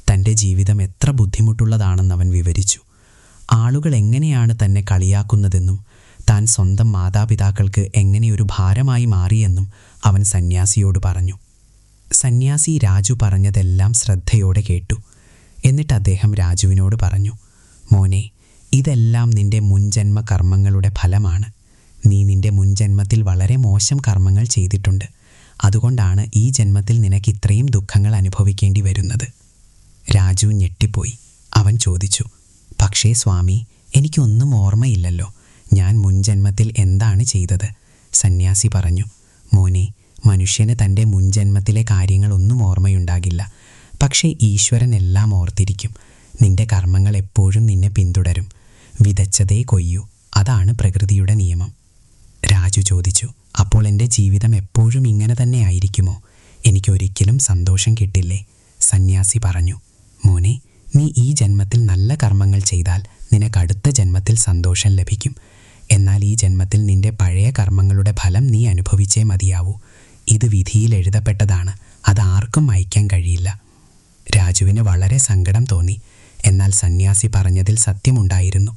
A: തൻ്റെ ജീവിതം എത്ര ബുദ്ധിമുട്ടുള്ളതാണെന്നവൻ വിവരിച്ചു. ആളുകൾ എങ്ങനെയാണ് തന്നെ കളിയാക്കുന്നതെന്നും താൻ സ്വന്തം മാതാപിതാക്കൾക്ക് എങ്ങനെയൊരു ഭാരമായി മാറിയെന്നും അവൻ സന്യാസിയോട് പറഞ്ഞു. സന്യാസി രാജു പറഞ്ഞതെല്ലാം ശ്രദ്ധയോടെ കേട്ടു. എന്നിട്ട് അദ്ദേഹം രാജുവിനോട് പറഞ്ഞു, മോനെ, ഇതെല്ലാം നിന്റെ മുൻജന്മ കർമ്മങ്ങളുടെ ഫലമാണ്. നീ നിന്റെ മുൻജന്മത്തിൽ വളരെ മോശം കർമ്മങ്ങൾ ചെയ്തിട്ടുണ്ട്. അതുകൊണ്ടാണ് ഈ ജന്മത്തിൽ നിനക്ക് ഇത്രയും ദുഃഖങ്ങൾ അനുഭവിക്കേണ്ടി വരുന്നത്. രാജു ഞെട്ടിപ്പോയി. അവൻ ചോദിച്ചു, പക്ഷേ സ്വാമി, എനിക്കൊന്നും ഓർമ്മയില്ലല്ലോ. ഞാൻ മുൻജന്മത്തിൽ എന്താണ് ചെയ്തത്? സന്യാസി പറഞ്ഞു, മോനെ, മനുഷ്യന് തൻ്റെ മുൻജന്മത്തിലെ കാര്യങ്ങളൊന്നും ഓർമ്മയുണ്ടാകില്ല. പക്ഷേ ഈശ്വരൻ എല്ലാം ഓർത്തിരിക്കും.
D: നിന്റെ കർമ്മങ്ങൾ എപ്പോഴും നിന്നെ പിന്തുടരും. വിതച്ചതേ കൊയ്യൂ. അതാണ് പ്രകൃതിയുടെ നിയമം. രാജു ചോദിച്ചു, അപ്പോൾ എൻ്റെ ജീവിതം എപ്പോഴും ഇങ്ങനെ തന്നെ ആയിരിക്കുമോ? എനിക്കൊരിക്കലും സന്തോഷം കിട്ടില്ലേ? സന്യാസി പറഞ്ഞു, മോനെ, നീ ഈ ജന്മത്തിൽ നല്ല കർമ്മങ്ങൾ ചെയ്താൽ നിനക്ക് അടുത്ത ജന്മത്തിൽ സന്തോഷം ലഭിക്കും. എന്നാൽ ഈ ജന്മത്തിൽ നിന്റെ പഴയ കർമ്മങ്ങളുടെ ഫലം നീ അനുഭവിച്ചേ മതിയാവൂ. ഇത് വിധിയിൽ എഴുതപ്പെട്ടതാണ്. അതാർക്കും മായ്ക്കാൻ കഴിയില്ല. രാജുവിന് വളരെ സങ്കടം തോന്നി. എന്നാൽ സന്യാസി പറഞ്ഞതിൽ സത്യമുണ്ടായിരുന്നു.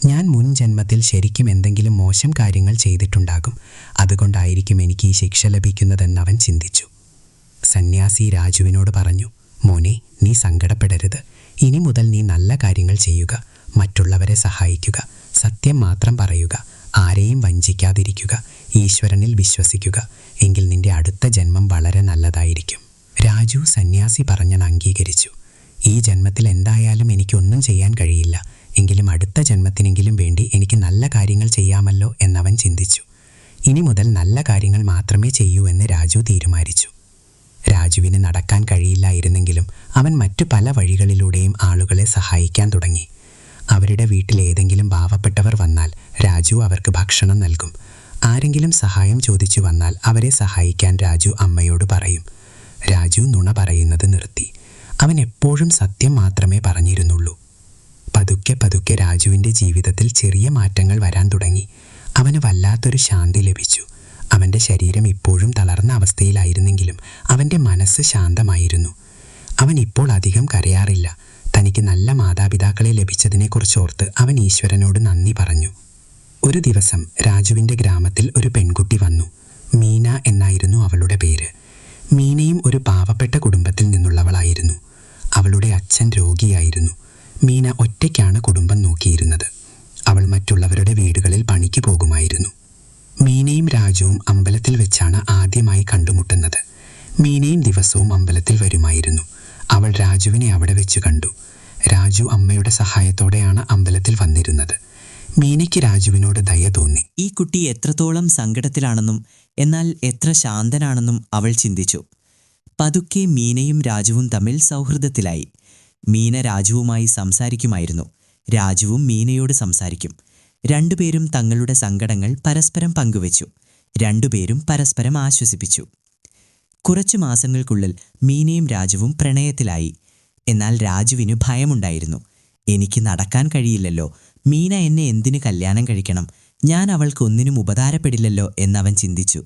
D: ഞാൻ മുൻ ജന്മത്തിൽ ശരിക്കും എന്തെങ്കിലും മോശം കാര്യങ്ങൾ ചെയ്തിട്ടുണ്ടാകും. അതുകൊണ്ടായിരിക്കും എനിക്ക് ഈ ശിക്ഷ ലഭിക്കുന്നതെന്നവൻ ചിന്തിച്ചു. സന്യാസി രാജുവിനോട് പറഞ്ഞു, മോനെ, നീ സങ്കടപ്പെടരുത്. ഇനി മുതൽ നീ നല്ല കാര്യങ്ങൾ ചെയ്യുക, മറ്റുള്ളവരെ സഹായിക്കുക, സത്യം മാത്രം പറയുക, ആരെയും വഞ്ചിക്കാതിരിക്കുക, ഈശ്വരനിൽ വിശ്വസിക്കുക. എങ്കിൽ നിന്റെ അടുത്ത ജന്മം വളരെ നല്ലതായിരിക്കും. രാജു സന്യാസി പറഞ്ഞത് അംഗീകരിച്ചു. ഈ ജന്മത്തിൽ എന്തായാലും എനിക്കൊന്നും ചെയ്യാൻ കഴിയില്ല. എങ്കിലും അടുത്ത ജന്മത്തിനെങ്കിലും വേണ്ടി എനിക്ക് നല്ല കാര്യങ്ങൾ ചെയ്യാമല്ലോ എന്നവൻ ചിന്തിച്ചു. ഇനി മുതൽ നല്ല കാര്യങ്ങൾ മാത്രമേ ചെയ്യൂ എന്ന് രാജു തീരുമാനിച്ചു. രാജുവിന് നടക്കാൻ കഴിയില്ലായിരുന്നെങ്കിലും അവൻ മറ്റു പല വഴികളിലൂടെയും ആളുകളെ സഹായിക്കാൻ തുടങ്ങി. അവരുടെ വീട്ടിൽ ഏതെങ്കിലും പാവപ്പെട്ടവർ വന്നാൽ രാജു അവർക്ക് ഭക്ഷണം നൽകും. ആരെങ്കിലും സഹായം ചോദിച്ചു വന്നാൽ അവരെ സഹായിക്കാൻ രാജു അമ്മയോട് പറയും. രാജു നുണ പറയുന്നത് നിർത്തി. അവൻ എപ്പോഴും സത്യം മാത്രമേ പറഞ്ഞിരുന്നുള്ളൂ. പതുക്കെ പതുക്കെ രാജുവിൻ്റെ ജീവിതത്തിൽ ചെറിയ മാറ്റങ്ങൾ വരാൻ തുടങ്ങി. അവന് വല്ലാത്തൊരു ശാന്തി ലഭിച്ചു. അവൻ്റെ ശരീരം ഇപ്പോഴും തളർന്ന അവസ്ഥയിലായിരുന്നെങ്കിലും അവൻ്റെ മനസ്സ് ശാന്തമായിരുന്നു. അവൻ ഇപ്പോൾ അധികം കരയാറില്ല. തനിക്ക് നല്ല മാതാപിതാക്കളെ ലഭിച്ചതിനെക്കുറിച്ചോർത്ത് അവൻ ഈശ്വരനോട് നന്ദി പറഞ്ഞു. ഒരു ദിവസം രാജുവിൻ്റെ ഗ്രാമത്തിൽ ഒരു പെൺകുട്ടി വന്നു. മീന എന്നായിരുന്നു അവളുടെ പേര്. മീനയും ഒരു പാവപ്പെട്ട കുടുംബത്തിൽ നിന്നുള്ളവളായിരുന്നു. അവളുടെ അച്ഛൻ രോഗിയായിരുന്നു. മീന ഒറ്റയ്ക്കാണ് കുടുംബം നോക്കിയിരുന്നത്. അവൾ മറ്റുള്ളവരുടെ വീടുകളിൽ പണിക്ക് പോകുമായിരുന്നു. മീനയും രാജുവും അമ്പലത്തിൽ വെച്ചാണ് ആദ്യമായി കണ്ടുമുട്ടുന്നത്. മീനയും ദിവസവും അമ്പലത്തിൽ വരുമായിരുന്നു. അവൾ രാജുവിനെ അവിടെ വെച്ച് കണ്ടു. രാജു അമ്മയുടെ സഹായത്തോടെയാണ് അമ്പലത്തിൽ വന്നിരുന്നത്. മീനയ്ക്ക് രാജുവിനോട് ദയ തോന്നി.
C: ഈ കുട്ടി എത്രത്തോളം സങ്കടത്തിലാണെന്നും എന്നാൽ എത്ര ശാന്തനാണെന്നും അവൾ ചിന്തിച്ചു. പതുക്കെ മീനയും രാജുവും തമ്മിൽ സൗഹൃദത്തിലായി. മീന രാജുവുമായി സംസാരിക്കുമായിരുന്നു. രാജുവും മീനയോട് സംസാരിക്കും. രണ്ടുപേരും തങ്ങളുടെ സങ്കടങ്ങൾ പരസ്പരം പങ്കുവച്ചു. രണ്ടുപേരും പരസ്പരം ആശ്വസിപ്പിച്ചു. കുറച്ചു മാസങ്ങൾക്കുള്ളിൽ മീനയും രാജുവും പ്രണയത്തിലായി. എന്നാൽ രാജുവിന് ഭയമുണ്ടായിരുന്നു. എനിക്ക് നടക്കാൻ കഴിയില്ലല്ലോ, മീന എന്നെ എന്തിനു കല്യാണം കഴിക്കണം, ഞാൻ അവൾക്ക് ഒന്നിനും ഉപകാരപ്പെടില്ലല്ലോ എന്നവൻ ചിന്തിച്ചു.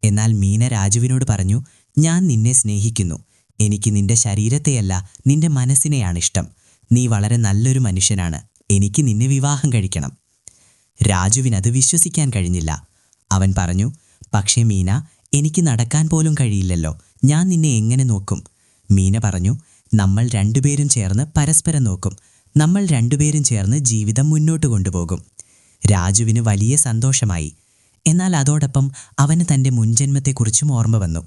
C: എന്നാൽ മീന രാജുവിനോട് പറഞ്ഞു, ഞാൻ നിന്നെ സ്നേഹിക്കുന്നു. എനിക്ക് നിന്റെ ശരീരത്തെയല്ല നിന്റെ മനസ്സിനെയാണിഷ്ടം. നീ വളരെ നല്ലൊരു മനുഷ്യനാണ്. എനിക്ക് നിന്നെ വിവാഹം കഴിക്കണം. രാജുവിനത് വിശ്വസിക്കാൻ കഴിഞ്ഞില്ല. അവൻ പറഞ്ഞു, പക്ഷേ മീന, എനിക്ക് നടക്കാൻ പോലും കഴിയില്ലല്ലോ, ഞാൻ നിന്നെ എങ്ങനെ നോക്കും? മീന പറഞ്ഞു, നമ്മൾ രണ്ടുപേരും ചേർന്ന് പരസ്പരം നോക്കും. നമ്മൾ രണ്ടുപേരും ചേർന്ന് ജീവിതം മുന്നോട്ട് കൊണ്ടുപോകും. രാജുവിന് വലിയ സന്തോഷമായി. എന്നാൽ അതോടൊപ്പം അവന് തൻ്റെ മുൻജന്മത്തെക്കുറിച്ചും ഓർമ്മ വന്നു.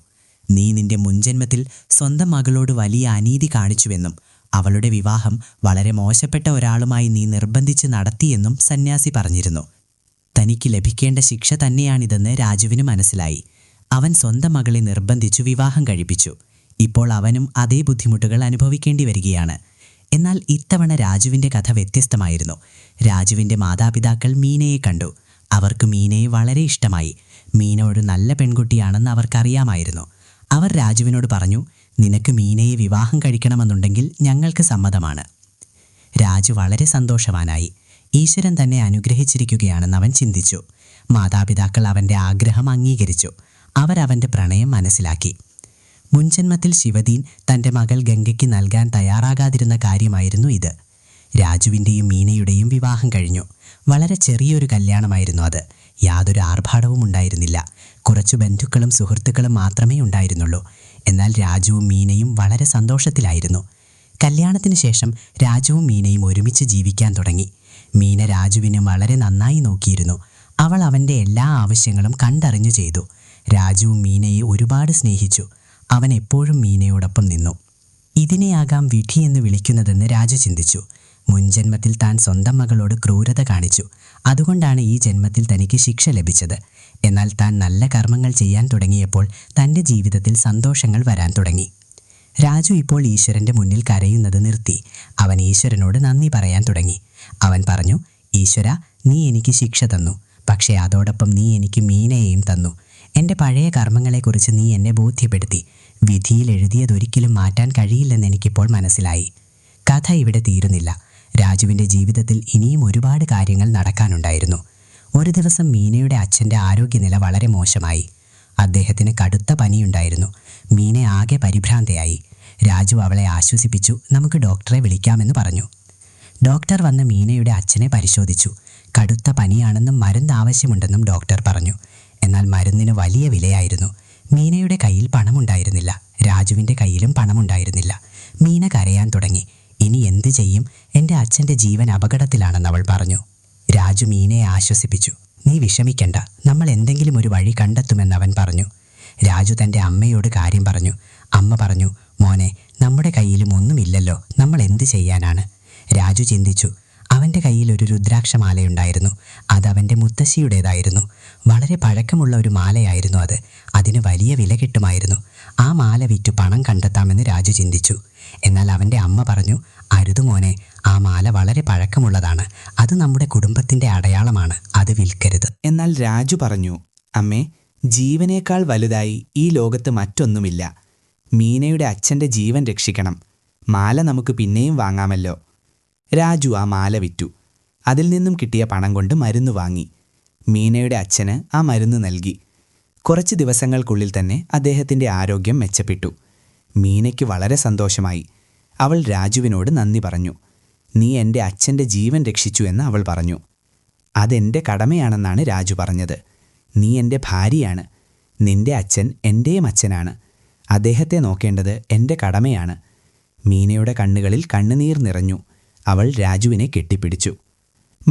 C: നീ നിന്റെ മുൻജന്മത്തിൽ സ്വന്തം മകളോട് വലിയ അനീതി കാണിച്ചുവെന്നും അവളുടെ വിവാഹം വളരെ മോശപ്പെട്ട ഒരാളുമായി നീ നിർബന്ധിച്ച് നടത്തിയെന്നും സന്യാസി പറഞ്ഞിരുന്നു. തനിക്ക് ലഭിക്കേണ്ട ശിക്ഷ തന്നെയാണിതെന്ന് രാജുവിന് മനസ്സിലായി. അവൻ സ്വന്തം മകളെ നിർബന്ധിച്ചു വിവാഹം കഴിപ്പിച്ചു. ഇപ്പോൾ അവനും അതേ ബുദ്ധിമുട്ടുകൾ അനുഭവിക്കേണ്ടി വരികയാണ്. എന്നാൽ ഇത്തവണ രാജുവിൻ്റെ കഥ വ്യത്യസ്തമായിരുന്നു. രാജുവിൻ്റെ മാതാപിതാക്കൾ മീനയെ കണ്ടു. അവർക്ക് മീനയെ വളരെ ഇഷ്ടമായി. മീന ഒരു നല്ല പെൺകുട്ടിയാണെന്ന് അവർക്കറിയാമായിരുന്നു. അവർ രാജുവിനോട് പറഞ്ഞു, നിനക്ക് മീനയെ വിവാഹം കഴിക്കണമെന്നുണ്ടെങ്കിൽ ഞങ്ങൾക്ക് സമ്മതമാണ്. രാജു വളരെ സന്തോഷവാനായി. ഈശ്വരൻ തന്നെ അനുഗ്രഹിച്ചിരിക്കുകയാണെന്ന് അവൻ ചിന്തിച്ചു. മാതാപിതാക്കൾ അവൻ്റെ ആഗ്രഹം അംഗീകരിച്ചു. അവരവൻ്റെ പ്രണയം മനസ്സിലാക്കി. മുൻജന്മത്തിൽ ശിവദീൻ തൻ്റെ മകൾ ഗംഗയ്ക്ക് നൽകാൻ തയ്യാറാകാതിരുന്ന കാര്യമായിരുന്നു ഇത്. രാജുവിൻ്റെയും മീനയുടെയും വിവാഹം കഴിഞ്ഞു. വളരെ ചെറിയൊരു കല്യാണമായിരുന്നു അത്. യാതൊരു ആർഭാടവും ഉണ്ടായിരുന്നില്ല. കുറച്ചു ബന്ധുക്കളും സുഹൃത്തുക്കളും മാത്രമേ ഉണ്ടായിരുന്നുള്ളൂ. എന്നാൽ രാജുവും മീനയും വളരെ സന്തോഷത്തിലായിരുന്നു. കല്യാണത്തിന് ശേഷം രാജുവും മീനയും ഒരുമിച്ച് ജീവിക്കാൻ തുടങ്ങി. മീന രാജുവിനെ വളരെ നന്നായി നോക്കിയിരുന്നു. അവൾ അവൻ്റെ എല്ലാ ആവശ്യങ്ങളും കണ്ടറിഞ്ഞു ചെയ്തു. രാജുവും മീനയെ ഒരുപാട് സ്നേഹിച്ചു. അവൻ എപ്പോഴും മീനയോടൊപ്പം നിന്നു. ഇതിനെയാകാം വിധി എന്ന് വിളിക്കുന്നതെന്ന് രാജു ചിന്തിച്ചു. മുൻജന്മത്തിൽ താൻ സ്വന്തം മകളോട് ക്രൂരത കാണിച്ചു. അതുകൊണ്ടാണ് ഈ ജന്മത്തിൽ തനിക്ക് ശിക്ഷ ലഭിച്ചത്. എന്നാൽ താൻ നല്ല കർമ്മങ്ങൾ ചെയ്യാൻ തുടങ്ങിയപ്പോൾ തൻ്റെ ജീവിതത്തിൽ സന്തോഷങ്ങൾ വരാൻ തുടങ്ങി.
D: രാജു ഇപ്പോൾ ഈശ്വരൻ്റെ മുന്നിൽ കരയുന്നത് നിർത്തി. അവൻ ഈശ്വരനോട് നന്ദി പറയാൻ തുടങ്ങി. അവൻ പറഞ്ഞു, ഈശ്വര, നീ എനിക്ക് ശിക്ഷ തന്നു, പക്ഷേ അതോടൊപ്പം നീ എനിക്ക് മീനയെയും തന്നു. എൻ്റെ പഴയ കർമ്മങ്ങളെക്കുറിച്ച് നീ എന്നെ ബോധ്യപ്പെടുത്തി. വിധിയിൽ എഴുതിയതൊരിക്കലും മാറ്റാൻ കഴിയില്ലെന്ന് എനിക്കിപ്പോൾ മനസ്സിലായി. കഥ ഇവിടെ തീരുന്നില്ല. രാജുവിൻ്റെ ജീവിതത്തിൽ ഇനിയും ഒരുപാട് കാര്യങ്ങൾ നടക്കാനുണ്ടായിരുന്നു. ഒരു ദിവസം മീനയുടെ അച്ഛൻ്റെ ആരോഗ്യനില വളരെ മോശമായി. അദ്ദേഹത്തിന് കടുത്ത പനിയുണ്ടായിരുന്നു. മീന ആകെ പരിഭ്രാന്തയായി. രാജു അവളെ ആശ്വസിപ്പിച്ചു. നമുക്ക് ഡോക്ടറെ വിളിക്കാമെന്ന് പറഞ്ഞു. ഡോക്ടർ വന്ന് മീനയുടെ അച്ഛനെ പരിശോധിച്ചു. കടുത്ത പനിയാണെന്നും മരുന്ന് ആവശ്യമുണ്ടെന്നും ഡോക്ടർ പറഞ്ഞു. എന്നാൽ മരുന്നിന് വലിയ വിലയായിരുന്നു. മീനയുടെ കയ്യിൽ പണമുണ്ടായിരുന്നില്ല. രാജുവിൻ്റെ കയ്യിലും പണമുണ്ടായിരുന്നില്ല. മീന കരയാൻ തുടങ്ങി. ഇനി എന്തു ചെയ്യും? എൻ്റെ അച്ഛൻ്റെ ജീവൻ അപകടത്തിലാണെന്ന് അവൾ പറഞ്ഞു. രാജു മീനയെ ആശ്വസിപ്പിച്ചു. നീ വിഷമിക്കണ്ട, നമ്മൾ എന്തെങ്കിലും ഒരു വഴി കണ്ടെത്തുമെന്ന് അവൻ പറഞ്ഞു. രാജു തൻ്റെ അമ്മയോട് കാര്യം പറഞ്ഞു. അമ്മ പറഞ്ഞു, മോനെ, നമ്മുടെ കയ്യിലും ഒന്നുമില്ലല്ലോ, നമ്മൾ എന്ത് ചെയ്യാനാണ്? രാജു ചിന്തിച്ചു. അവൻ്റെ കയ്യിൽ ഒരു രുദ്രാക്ഷമാലയുണ്ടായിരുന്നു. അതവൻ്റെ മുത്തശ്ശിയുടേതായിരുന്നു. വളരെ പഴക്കമുള്ള ഒരു മാലയായിരുന്നു അത്. അതിന് വലിയ വില കിട്ടുമായിരുന്നു. ആ മാല വിറ്റു പണം കണ്ടെത്താമെന്ന് രാജു ചിന്തിച്ചു. എന്നാൽ അവൻ്റെ അമ്മ പറഞ്ഞു, അരുത് മോനെ, ആ മാല വളരെ പഴക്കമുള്ളതാണ്. അത് നമ്മുടെ കുടുംബത്തിൻ്റെ അടയാളമാണ്. അത് വിൽക്കരുത്.
F: എന്നാൽ രാജു പറഞ്ഞു, അമ്മേ, ജീവനേക്കാൾ വലുതായി ഈ ലോകത്ത് മറ്റൊന്നുമില്ല. മീനയുടെ അച്ഛൻ്റെ ജീവൻ രക്ഷിക്കണം. മാല നമുക്ക് പിന്നെയും വാങ്ങാമല്ലോ. രാജു ആ മാല വിറ്റു. അതിൽ നിന്നും കിട്ടിയ പണം കൊണ്ട് മരുന്ന് വാങ്ങി. മീനയുടെ അച്ഛന് ആ മരുന്ന് നൽകി. കുറച്ച് ദിവസങ്ങൾക്കുള്ളിൽ തന്നെ അദ്ദേഹത്തിൻ്റെ ആരോഗ്യം മെച്ചപ്പെട്ടു. മീനയ്ക്ക് വളരെ സന്തോഷമായി. അവൾ രാജുവിനോട് നന്ദി പറഞ്ഞു. നീ എൻ്റെ അച്ഛൻ്റെ ജീവൻ രക്ഷിച്ചു എന്ന് അവൾ പറഞ്ഞു. അതെൻ്റെ കടമയാണെന്നാണ് രാജു പറഞ്ഞത്. നീ എൻ്റെ ഭാര്യയാണ്. നിന്റെ അച്ഛൻ എൻ്റെയും അച്ഛനാണ്. അദ്ദേഹത്തെ നോക്കേണ്ടത് എൻ്റെ കടമയാണ്. മീനയുടെ കണ്ണുകളിൽ കണ്ണുനീർ നിറഞ്ഞു. അവൾ രാജുവിനെ കെട്ടിപ്പിടിച്ചു.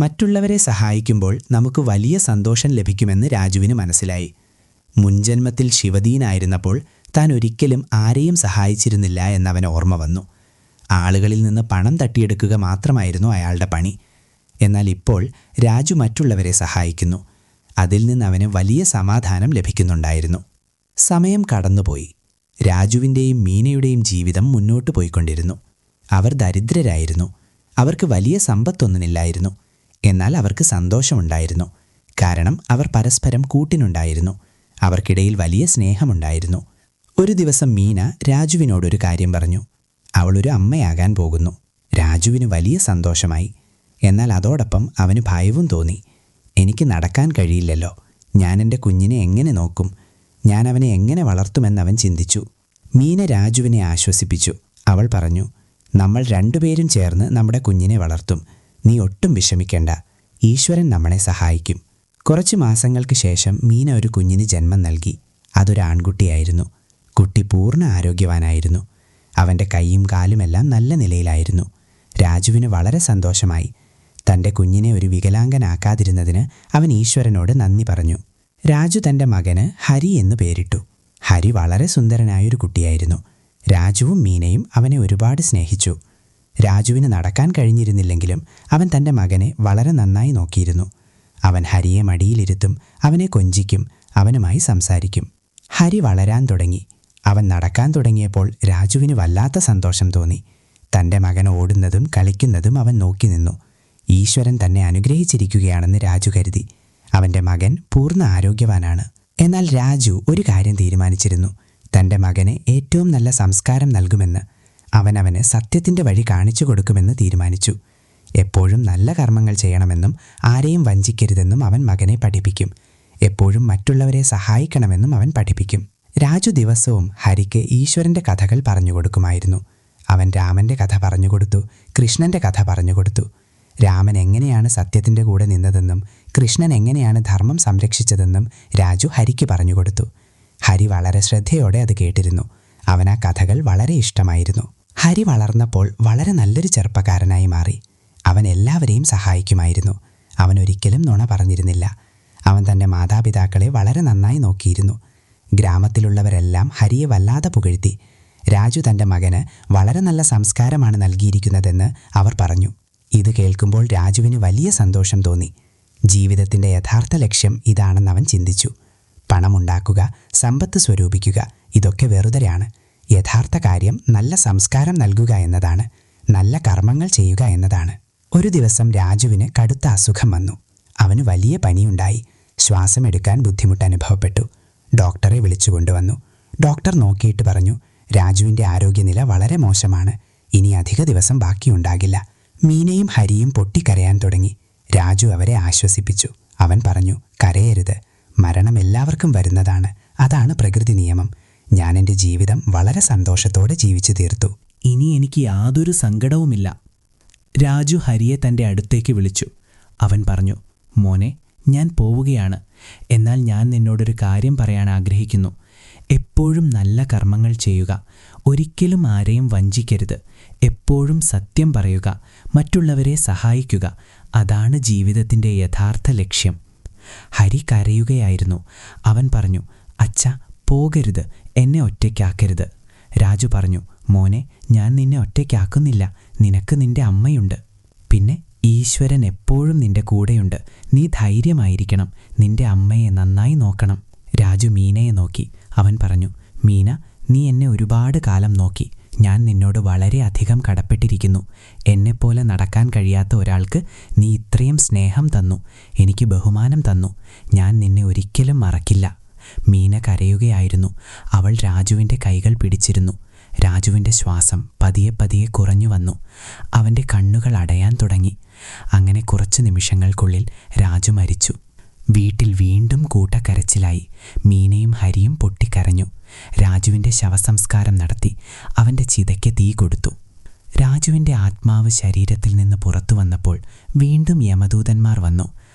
F: മറ്റുള്ളവരെ സഹായിക്കുമ്പോൾ നമുക്ക് വലിയ സന്തോഷം ലഭിക്കുമെന്ന് രാജുവിന് മനസ്സിലായി. മുൻജന്മത്തിൽ ശിവദീനായിരുന്നപ്പോൾ താൻ ഒരിക്കലും ആരെയും സഹായിച്ചിരുന്നില്ല എന്നവന് ഓർമ്മ വന്നു. ആളുകളിൽ നിന്ന് പണം തട്ടിയെടുക്കുക മാത്രമായിരുന്നു അയാളുടെ പണി. എന്നാൽ ഇപ്പോൾ രാജു മറ്റുള്ളവരെ സഹായിക്കുന്നു. അതിൽ നിന്ന് അവന് വലിയ സമാധാനം ലഭിക്കുന്നുണ്ടായിരുന്നു. സമയം കടന്നുപോയി. രാജുവിൻ്റെയും മീനയുടെയും ജീവിതം മുന്നോട്ടു പോയിക്കൊണ്ടിരുന്നു. അവർ ദരിദ്രരായിരുന്നു. അവർക്ക് വലിയ സമ്പത്തൊന്നുമില്ലായിരുന്നു. എന്നാൽ അവർക്ക് സന്തോഷമുണ്ടായിരുന്നു. കാരണം അവർ പരസ്പരം കൂട്ടിനുണ്ടായിരുന്നു. അവർക്കിടയിൽ വലിയ സ്നേഹമുണ്ടായിരുന്നു. ഒരു ദിവസം മീന രാജുവിനോടൊരു കാര്യം പറഞ്ഞു. അവളൊരു അമ്മയാകാൻ പോകുന്നു. രാജുവിന് വലിയ സന്തോഷമായി. എന്നാൽ അതോടൊപ്പം അവന് ഭയവും തോന്നി. എനിക്ക് നടക്കാൻ കഴിയില്ലല്ലോ. ഞാൻ എൻ്റെ കുഞ്ഞിനെ എങ്ങനെ നോക്കും? ഞാൻ അവനെ എങ്ങനെ വളർത്തുമെന്നവൻ ചിന്തിച്ചു. മീന രാജുവിനെ ആശ്വസിപ്പിച്ചു. അവൾ പറഞ്ഞു, നമ്മൾ രണ്ടുപേരും ചേർന്ന് നമ്മുടെ കുഞ്ഞിനെ വളർത്തും. നീ ഒട്ടും വിഷമിക്കേണ്ട. ഈശ്വരൻ നമ്മളെ സഹായിക്കും. കുറച്ച് മാസങ്ങൾക്ക് ശേഷം മീന ഒരു കുഞ്ഞിന് ജന്മം നൽകി. അതൊരു ആൺകുട്ടിയായിരുന്നു. കുട്ടി പൂർണ്ണ ആരോഗ്യവാനായിരുന്നു. അവൻ്റെ കൈയും കാലുമെല്ലാം നല്ല നിലയിലായിരുന്നു. രാജുവിന് വളരെ സന്തോഷമായി. തൻ്റെ കുഞ്ഞിനെ ഒരു വികലാംഗനാക്കാതിരുന്നതിന് അവൻ ഈശ്വരനോട് നന്ദി പറഞ്ഞു. രാജു തൻ്റെ മകന് ഹരി എന്ന് പേരിട്ടു. ഹരി വളരെ സുന്ദരനായൊരു കുട്ടിയായിരുന്നു. രാജുവും മീനയും അവനെ ഒരുപാട് സ്നേഹിച്ചു. രാജുവിന് നടക്കാൻ കഴിഞ്ഞിരുന്നില്ലെങ്കിലും അവൻ തൻ്റെ മകനെ വളരെ നന്നായി നോക്കിയിരുന്നു. അവൻ ഹരിയെ മടിയിലിരുത്തും, അവനെ കൊഞ്ചിക്കും, അവനുമായി സംസാരിക്കും. ഹരി വളരാൻ തുടങ്ങി. അവൻ നടക്കാൻ തുടങ്ങിയപ്പോൾ രാജുവിന് വല്ലാത്ത സന്തോഷം തോന്നി. തൻ്റെ മകൻ ഓടുന്നതും കളിക്കുന്നതും അവൻ നോക്കി നിന്നു. ഈശ്വരൻ തന്നെ അനുഗ്രഹിച്ചിരിക്കുകയാണെന്ന് രാജു കരുതി. അവൻ്റെ മകൻ പൂർണ്ണ ആരോഗ്യവാനാണ്. എന്നാൽ രാജു ഒരു കാര്യം തീരുമാനിച്ചിരുന്നു. തൻ്റെ മകന് ഏറ്റവും നല്ല സംസ്കാരം നൽകുമെന്ന്. അവനവന് സത്യത്തിൻ്റെ വഴി കാണിച്ചു കൊടുക്കുമെന്ന് തീരുമാനിച്ചു. എപ്പോഴും നല്ല കർമ്മങ്ങൾ ചെയ്യണമെന്നും ആരെയും വഞ്ചിക്കരുതെന്നും അവൻ മകനെ പഠിപ്പിക്കും. എപ്പോഴും മറ്റുള്ളവരെ സഹായിക്കണമെന്നും അവൻ പഠിപ്പിക്കും. രാജു ദിവസവും ഹരിക്ക് ഈശ്വരൻ്റെ കഥകൾ പറഞ്ഞുകൊടുക്കുമായിരുന്നു. അവൻ രാമൻ്റെ കഥ പറഞ്ഞുകൊടുത്തു, കൃഷ്ണൻ്റെ കഥ പറഞ്ഞുകൊടുത്തു. രാമൻ എങ്ങനെയാണ് സത്യത്തിൻ്റെ കൂടെ നിന്നതെന്നും കൃഷ്ണൻ എങ്ങനെയാണ് ധർമ്മം സംരക്ഷിച്ചതെന്നും രാജു ഹരിക്ക് പറഞ്ഞുകൊടുത്തു. ഹരി വളരെ ശ്രദ്ധയോടെ അത് കേട്ടിരുന്നു. അവൻ ആ കഥകൾ വളരെ ഇഷ്ടമായിരുന്നു. ഹരി വളർന്നപ്പോൾ വളരെ നല്ലൊരു ചെറുപ്പക്കാരനായി മാറി. അവൻ എല്ലാവരെയും സഹായിക്കുമായിരുന്നു. അവൻ ഒരിക്കലും നുണ പറഞ്ഞിരുന്നില്ല. അവൻ തൻ്റെ മാതാപിതാക്കളെ വളരെ നന്നായി നോക്കിയിരുന്നു. ഗ്രാമത്തിലുള്ളവരെല്ലാം ഹരിയെ വല്ലാതെ പുകഴ്ത്തി. രാജു തൻ്റെ മകന് വളരെ നല്ല സംസ്കാരമാണ് നൽകിയിരിക്കുന്നതെന്ന് അവർ പറഞ്ഞു. ഇത് കേൾക്കുമ്പോൾ രാജുവിന് വലിയ സന്തോഷം തോന്നി. ജീവിതത്തിൻ്റെ യഥാർത്ഥ ലക്ഷ്യം ഇതാണെന്ന് അവൻ ചിന്തിച്ചു. പണമുണ്ടാക്കുക, സമ്പത്ത് സ്വരൂപിക്കുക, ഇതൊക്കെ വെറുതെയാണ്.
D: യഥാർത്ഥ കാര്യം നല്ല സംസ്കാരം നൽകുക എന്നതാണ്, നല്ല കർമ്മങ്ങൾ ചെയ്യുക എന്നതാണ്. ഒരു ദിവസം രാജുവിന് കടുത്ത അസുഖം വന്നു. അവന് വലിയ പനിയുണ്ടായി. ശ്വാസമെടുക്കാൻ ബുദ്ധിമുട്ട് അനുഭവപ്പെട്ടു. ഡോക്ടറെ വിളിച്ചുകൊണ്ടുവന്നു. ഡോക്ടർ നോക്കിയിട്ട് പറഞ്ഞു, രാജുവിൻ്റെ ആരോഗ്യനില വളരെ മോശമാണ്. ഇനി അധിക ദിവസം ബാക്കിയുണ്ടാകില്ല. മീനയും ഹരിയും പൊട്ടിക്കരയാൻ തുടങ്ങി. രാജു അവരെ ആശ്വസിപ്പിച്ചു. അവൻ പറഞ്ഞു, കരയരുത്. മരണം എല്ലാവർക്കും വരുന്നതാണ്. അതാണ് പ്രകൃതി നിയമം. ഞാൻ എൻ്റെ ജീവിതം വളരെ സന്തോഷത്തോടെ ജീവിച്ചു തീർത്തു.
C: ഇനി എനിക്ക് യാതൊരു സങ്കടവുമില്ല. രാജു ഹരിയെ തൻ്റെ അടുത്തേക്ക് വിളിച്ചു. അവൻ പറഞ്ഞു, മോനെ, ഞാൻ പോവുകയാണ്. എന്നാൽ ഞാൻ നിന്നോടൊരു കാര്യം പറയാൻ ആഗ്രഹിക്കുന്നു. എപ്പോഴും നല്ല കർമ്മങ്ങൾ ചെയ്യുക. ഒരിക്കലും ആരെയും വഞ്ചിക്കരുത്. എപ്പോഴും സത്യം പറയുക. മറ്റുള്ളവരെ സഹായിക്കുക. അതാണ് ജീവിതത്തിൻ്റെ യഥാർത്ഥ ലക്ഷ്യം. ഹരി കരയുകയായിരുന്നു. അവൻ പറഞ്ഞു, അച്ഛാ, പോകരുത്. എന്നെ ഒറ്റയ്ക്കാക്കരുത്. രാജു പറഞ്ഞു, മോനെ, ഞാൻ നിന്നെ ഒറ്റയ്ക്കാക്കുന്നില്ല. നിനക്ക് നിന്റെ അമ്മയുണ്ട്. പിന്നെ ഈശ്വരൻ എപ്പോഴും നിന്റെ കൂടെയുണ്ട്. നീ ധൈര്യമായിരിക്കണം. നിന്റെ അമ്മയെ നന്നായി നോക്കണം. രാജു മീനയെ നോക്കി. അവൻ പറഞ്ഞു, മീന, നീ എന്നെ ഒരുപാട് കാലം നോക്കി. ഞാൻ നിന്നോട് വളരെയധികം കടപ്പെട്ടിരിക്കുന്നു. എന്നെപ്പോലെ നടക്കാൻ കഴിയാത്ത ഒരാൾക്ക് നീ ഇത്രയും സ്നേഹം തന്നു. എനിക്ക് ബഹുമാനം തന്നു. ഞാൻ നിന്നെ ഒരിക്കലും മറക്കില്ല. മീന കരയുകയായിരുന്നു. അവൾ രാജുവിൻ്റെ കൈകൾ പിടിച്ചിരുന്നു. രാജുവിൻ്റെ ശ്വാസം പതിയെ പതിയെ കുറഞ്ഞു വന്നു. അവൻ്റെ കണ്ണുകൾ അടയാൻ തുടങ്ങി. അങ്ങനെ കുറച്ചു നിമിഷങ്ങൾക്കുള്ളിൽ രാജു മരിച്ചു. വീട്ടിൽ വീണ്ടും കൂട്ടക്കരച്ചിലായി. മീനയും ഹരിയും പൊട്ടിക്കരഞ്ഞു. രാജുവിൻ്റെ ശവസംസ്കാരം നടത്തി. അവൻ്റെ ചിതയ്ക്ക് തീ കൊടുത്തു. രാജുവിൻ്റെ ആത്മാവ് ശരീരത്തിൽ നിന്ന് പുറത്തു വന്നപ്പോൾ വീണ്ടും യമദൂതന്മാർ വന്നു.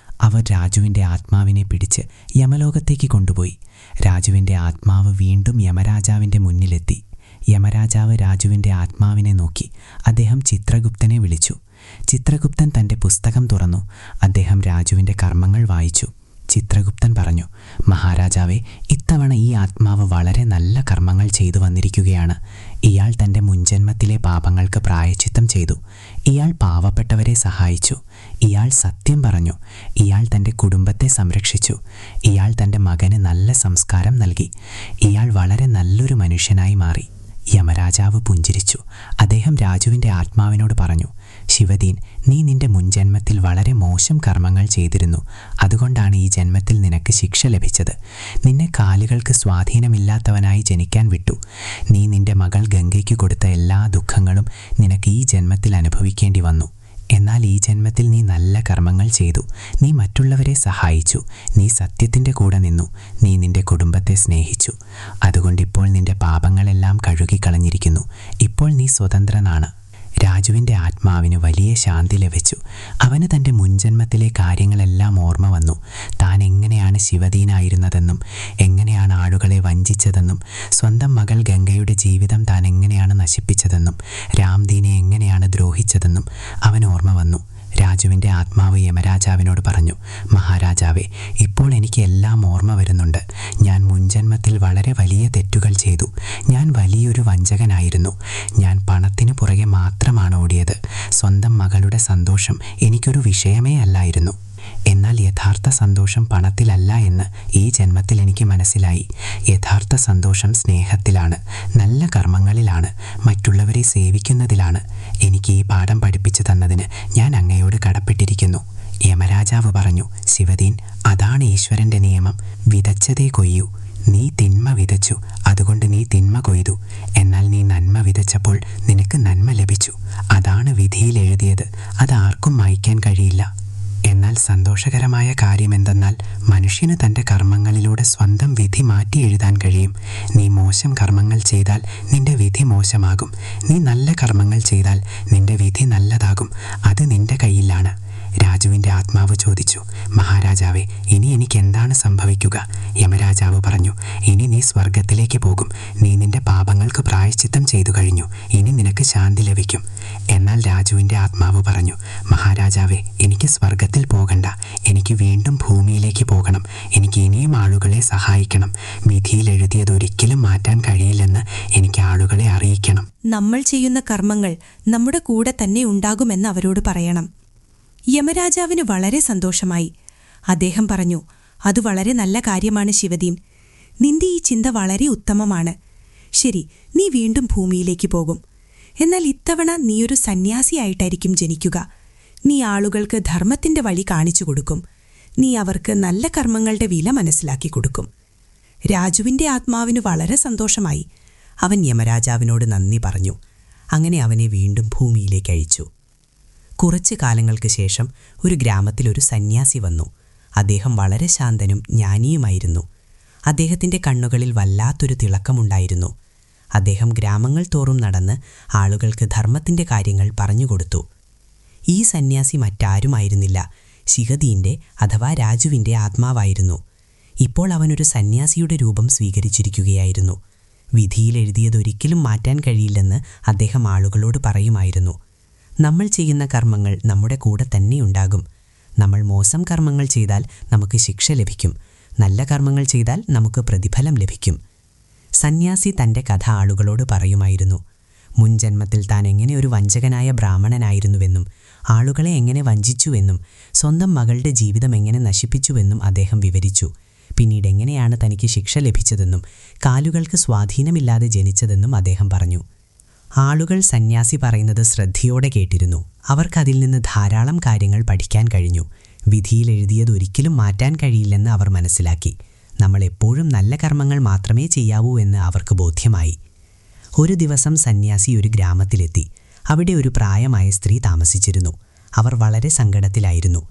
C: അവർ രാജുവിൻ്റെ ആത്മാവിനെ പിടിച്ച് യമലോകത്തേക്ക് കൊണ്ടുപോയി. രാജുവിൻ്റെ ആത്മാവ് വീണ്ടും യമരാജാവിൻ്റെ മുന്നിലെത്തി. യമരാജാവ് രാജുവിൻ്റെ ആത്മാവിനെ നോക്കി. അദ്ദേഹം ചിത്രഗുപ്തനെ വിളിച്ചു. ചിത്രഗുപ്തൻ തൻ്റെ പുസ്തകം തുറന്നു. അദ്ദേഹം രാജുവിൻ്റെ കർമ്മങ്ങൾ വായിച്ചു. ചിത്രഗുപ്തൻ പറഞ്ഞു, മഹാരാജാവേ, ഇത്തവണ ഈ ആത്മാവ് വളരെ നല്ല കർമ്മങ്ങൾ ചെയ്തു വന്നിരിക്കുകയാണ്. ഇയാൾ തൻ്റെ മുൻജന്മത്തിലെ പാപങ്ങൾക്ക് പ്രായശ്ചിത്തം ചെയ്തു. ഇയാൾ പാവപ്പെട്ടവരെ സഹായിച്ചു. ഇയാൾ സത്യം പറഞ്ഞു. ഇയാൾ തൻ്റെ കുടുംബത്തെ സംരക്ഷിച്ചു. ഇയാൾ തൻ്റെ മകന് നല്ല സംസ്കാരം നൽകി. ഇയാൾ വളരെ നല്ലൊരു മനുഷ്യനായി മാറി. യമരാജാവ് പുഞ്ചിരിച്ചു. അദ്ദേഹം രാജുവിൻ്റെ ആത്മാവിനോട് പറഞ്ഞു, ശിവദീൻ, നീ നിന്റെ മുൻജന്മത്തിൽ വളരെ മോശം കർമ്മങ്ങൾ ചെയ്തിരുന്നു. അതുകൊണ്ടാണ് ഈ ജന്മത്തിൽ നിനക്ക് ശിക്ഷ ലഭിച്ചത്. നിന്നെ കാലുകൾക്ക് സ്വാധീനമില്ലാത്തവനായി ജനിക്കാൻ വിട്ടു. നീ നിന്റെ മകൾ ഗംഗയ്ക്ക് കൊടുത്ത എല്ലാ ദുഃഖങ്ങളും നിനക്ക് ഈ ജന്മത്തിൽ അനുഭവിക്കേണ്ടി വന്നു. എന്നാൽ ഈ ജന്മത്തിൽ നീ നല്ല കർമ്മങ്ങൾ ചെയ്തു. നീ മറ്റുള്ളവരെ സഹായിച്ചു. നീ സത്യത്തിൻ്റെ കൂടെ നിന്നു. നീ നിന്റെ കുടുംബത്തെ സ്നേഹിച്ചു. അതുകൊണ്ടിപ്പോൾ നിന്റെ പാപങ്ങളെല്ലാം കഴുകിക്കളഞ്ഞിരിക്കുന്നു. ഇപ്പോൾ നീ സ്വതന്ത്രനാണ്. രാജുവിൻ്റെ ആത്മാവിന് വലിയ ശാന്തി ലഭിച്ചു. അവന് തൻ്റെ മുൻജന്മത്തിലെ കാര്യങ്ങളെല്ലാം ഓർമ്മ വന്നു. താൻ എങ്ങനെയാണ് ശിവദീനായിരുന്നതെന്നും എങ്ങനെയാണ് ആളുകളെ വഞ്ചിച്ചതെന്നും സ്വന്തം മകൾ ഗംഗയുടെ ജീവിതം താൻ എങ്ങനെയാണ് നശിപ്പിച്ചതെന്നും രാംദീനെ എങ്ങനെയാണ് ദ്രോഹിച്ചതെന്നും അവന് ഓർമ്മ വന്നു. രാജുവിൻ്റെ ആത്മാവ് യമരാജാവിനോട് പറഞ്ഞു, മഹാരാജാവേ, ഇപ്പോൾ എനിക്ക് എല്ലാം ഓർമ്മ വരുന്നുണ്ട്. ഞാൻ മുൻജന്മത്തിൽ വളരെ വലിയ തെറ്റുകൾ ചെയ്തു. ഞാൻ വലിയൊരു വഞ്ചകനായിരുന്നു. ഞാൻ പണത്തിന് പുറകെ മാത്രമാണ് ഓടിയത്. സ്വന്തം മകളുടെ സന്തോഷം എനിക്കൊരു വിഷയമേ അല്ലായിരുന്നു. എന്നാൽ യഥാർത്ഥ സന്തോഷം പണത്തിലല്ല എന്ന് ഈ ജന്മത്തിൽ എനിക്ക് മനസ്സിലായി. യഥാർത്ഥ സന്തോഷം സ്നേഹത്തിലാണ്, നല്ല കർമ്മങ്ങളിലാണ്, മറ്റുള്ളവരെ സേവിക്കുന്നതിലാണ്. എനിക്ക് ഈ പാഠം പഠിപ്പിച്ചു തന്നതിന് ഞാൻ അങ്ങയോട് കടപ്പെട്ടിരിക്കുന്നു. യമരാജാവ് പറഞ്ഞു, ശിവദീൻ, അതാണ് ഈശ്വരൻ്റെ നിയമം. വിതച്ചതേ കൊയ്യൂ. നീ തിന്മ വിതച്ചു, അതുകൊണ്ട് നീ തിന്മ കൊയ്തു. എന്നാൽ നീ നന്മ വിതച്ചപ്പോൾ നിനക്ക് നന്മ ലഭിച്ചു. അതാണ് വിധിയിൽ എഴുതിയത്. അതാർക്കും മായ്ക്കാൻ കഴിയില്ല. എന്നാൽ സന്തോഷകരമായ കാര്യമെന്തെന്നാൽ മനുഷ്യന് തൻ്റെ കർമ്മങ്ങളിലൂടെ സ്വന്തം വിധി മാറ്റി എഴുതാൻ കഴിയും. നീ മോശം കർമ്മങ്ങൾ ചെയ്താൽ നിന്റെ വിധി മോശമാകും. നീ നല്ല കർമ്മങ്ങൾ ചെയ്താൽ നിന്റെ വിധി നല്ലതാകും. അത് നിന്റെ കയ്യിലാണ്. രാജുവിൻ്റെ ആത്മാവ് ചോദിച്ചു, മഹാരാജാവേ, ഇനി എനിക്ക് എന്താണ് സംഭവിക്കുക? യമരാജാവ് പറഞ്ഞു, ഇനി നീ സ്വർഗത്തിലേക്ക് പോകും. നീ നിന്റെ പാപങ്ങൾക്ക് പ്രായശ്ചിത്തം ചെയ്തു കഴിഞ്ഞു. ഇനി നിനക്ക് ശാന്തി ലഭിക്കും. എന്നാൽ രാജുവിൻ്റെ ആത്മാവ് പറഞ്ഞു, മഹാരാജാവേ, എനിക്ക് സ്വർഗത്തിൽ പോകണ്ട. എനിക്ക് വീണ്ടും ഭൂമിയിലേക്ക് പോകണം. എനിക്ക് ഇനിയും ആളുകളെ സഹായിക്കണം. വിധിയിൽ എഴുതിയതൊരിക്കലും മാറ്റാൻ കഴിയില്ലെന്ന് എനിക്ക് ആളുകളെ അറിയിക്കണം.
G: നമ്മൾ ചെയ്യുന്ന കർമ്മങ്ങൾ നമ്മുടെ കൂടെ തന്നെ ഉണ്ടാകുമെന്ന് അവരോട് പറയണം. യമരാജാവിന് വളരെ സന്തോഷമായി. അദ്ദേഹം പറഞ്ഞു, അത് വളരെ നല്ല കാര്യമാണ് ശിവദീൻ. നിന്റെ ഈ ചിന്ത വളരെ ഉത്തമമാണ്. ശരി, നീ വീണ്ടും ഭൂമിയിലേക്ക് പോകും. എന്നാൽ ഇത്തവണ നീയൊരു സന്യാസിയായിട്ടായിരിക്കും ജനിക്കുക. നീ ആളുകൾക്ക് ധർമ്മത്തിന്റെ വഴി കാണിച്ചു കൊടുക്കും. നീ അവർക്ക് നല്ല കർമ്മങ്ങളുടെ വില മനസ്സിലാക്കി കൊടുക്കും. രാജുവിന്റെ ആത്മാവിന് വളരെ സന്തോഷമായി. അവൻ യമരാജാവിനോട് നന്ദി പറഞ്ഞു. അങ്ങനെ അവനെ വീണ്ടും ഭൂമിയിലേക്ക് അയച്ചു. കുറച്ചു കാലങ്ങൾക്ക് ശേഷം ഒരു ഗ്രാമത്തിൽ ഒരു സന്യാസി വന്നു. അദ്ദേഹം വളരെ ശാന്തനും ജ്ഞാനിയുമായിരുന്നു. അദ്ദേഹത്തിൻ്റെ കണ്ണുകളിൽ വല്ലാത്തൊരു തിളക്കമുണ്ടായിരുന്നു. അദ്ദേഹം ഗ്രാമങ്ങൾ തോറും നടന്ന് ആളുകൾക്ക് ധർമ്മത്തിൻ്റെ കാര്യങ്ങൾ പറഞ്ഞുകൊടുത്തു. ഈ സന്യാസി മറ്റാരുമായിരുന്നില്ല, ശിഖദീൻ്റെ അഥവാ രാജുവിൻ്റെ ആത്മാവായിരുന്നു. ഇപ്പോൾ അവനൊരു സന്യാസിയുടെ രൂപം സ്വീകരിച്ചിരിക്കുകയായിരുന്നു. വിധിയിൽ എഴുതിയതൊരിക്കലും മാറ്റാൻ കഴിയില്ലെന്ന് അദ്ദേഹം ആളുകളോട് പറയുമായിരുന്നു. നമ്മൾ ചെയ്യുന്ന കർമ്മങ്ങൾ നമ്മുടെ കൂടെ തന്നെയുണ്ടാകും. നമ്മൾ മോശം കർമ്മങ്ങൾ ചെയ്താൽ നമുക്ക് ശിക്ഷ ലഭിക്കും. നല്ല കർമ്മങ്ങൾ ചെയ്താൽ നമുക്ക് പ്രതിഫലം ലഭിക്കും. സന്യാസി തൻ്റെ കഥ ആളുകളോട് പറയുമായിരുന്നു. മുൻ ജന്മത്തിൽ താൻ എങ്ങനെ ഒരു വഞ്ചകനായ ബ്രാഹ്മണനായിരുന്നുവെന്നും ആളുകളെ എങ്ങനെ വഞ്ചിച്ചുവെന്നും സ്വന്തം മകളുടെ ജീവിതം എങ്ങനെ നശിപ്പിച്ചുവെന്നും അദ്ദേഹം വിവരിച്ചു. പിന്നീട് എങ്ങനെയാണ് തനിക്ക് ശിക്ഷ ലഭിച്ചതെന്നും കാലുകൾക്ക് സ്വാധീനമില്ലാതെ ജനിച്ചതെന്നും അദ്ദേഹം പറഞ്ഞു. ആളുകൾ സന്യാസി പറയുന്നത് ശ്രദ്ധയോടെ കേട്ടിരുന്നു. അവർക്കതിൽ നിന്ന് ധാരാളം കാര്യങ്ങൾ പഠിക്കാൻ കഴിഞ്ഞു. വിധിയിൽ എഴുതിയത് ഒരിക്കലും മാറ്റാൻ കഴിയില്ലെന്ന് അവർ മനസ്സിലാക്കി. നമ്മൾ എപ്പോഴും നല്ല കർമ്മങ്ങൾ മാത്രമേ ചെയ്യാവൂ എന്ന് അവർക്ക് ബോധ്യമായി. ഒരു ദിവസം സന്യാസി ഒരു ഗ്രാമത്തിലെത്തി. അവിടെ ഒരു പ്രായമായ സ്ത്രീ താമസിച്ചിരുന്നു. അവർ വളരെ സങ്കടത്തിലായിരുന്നു.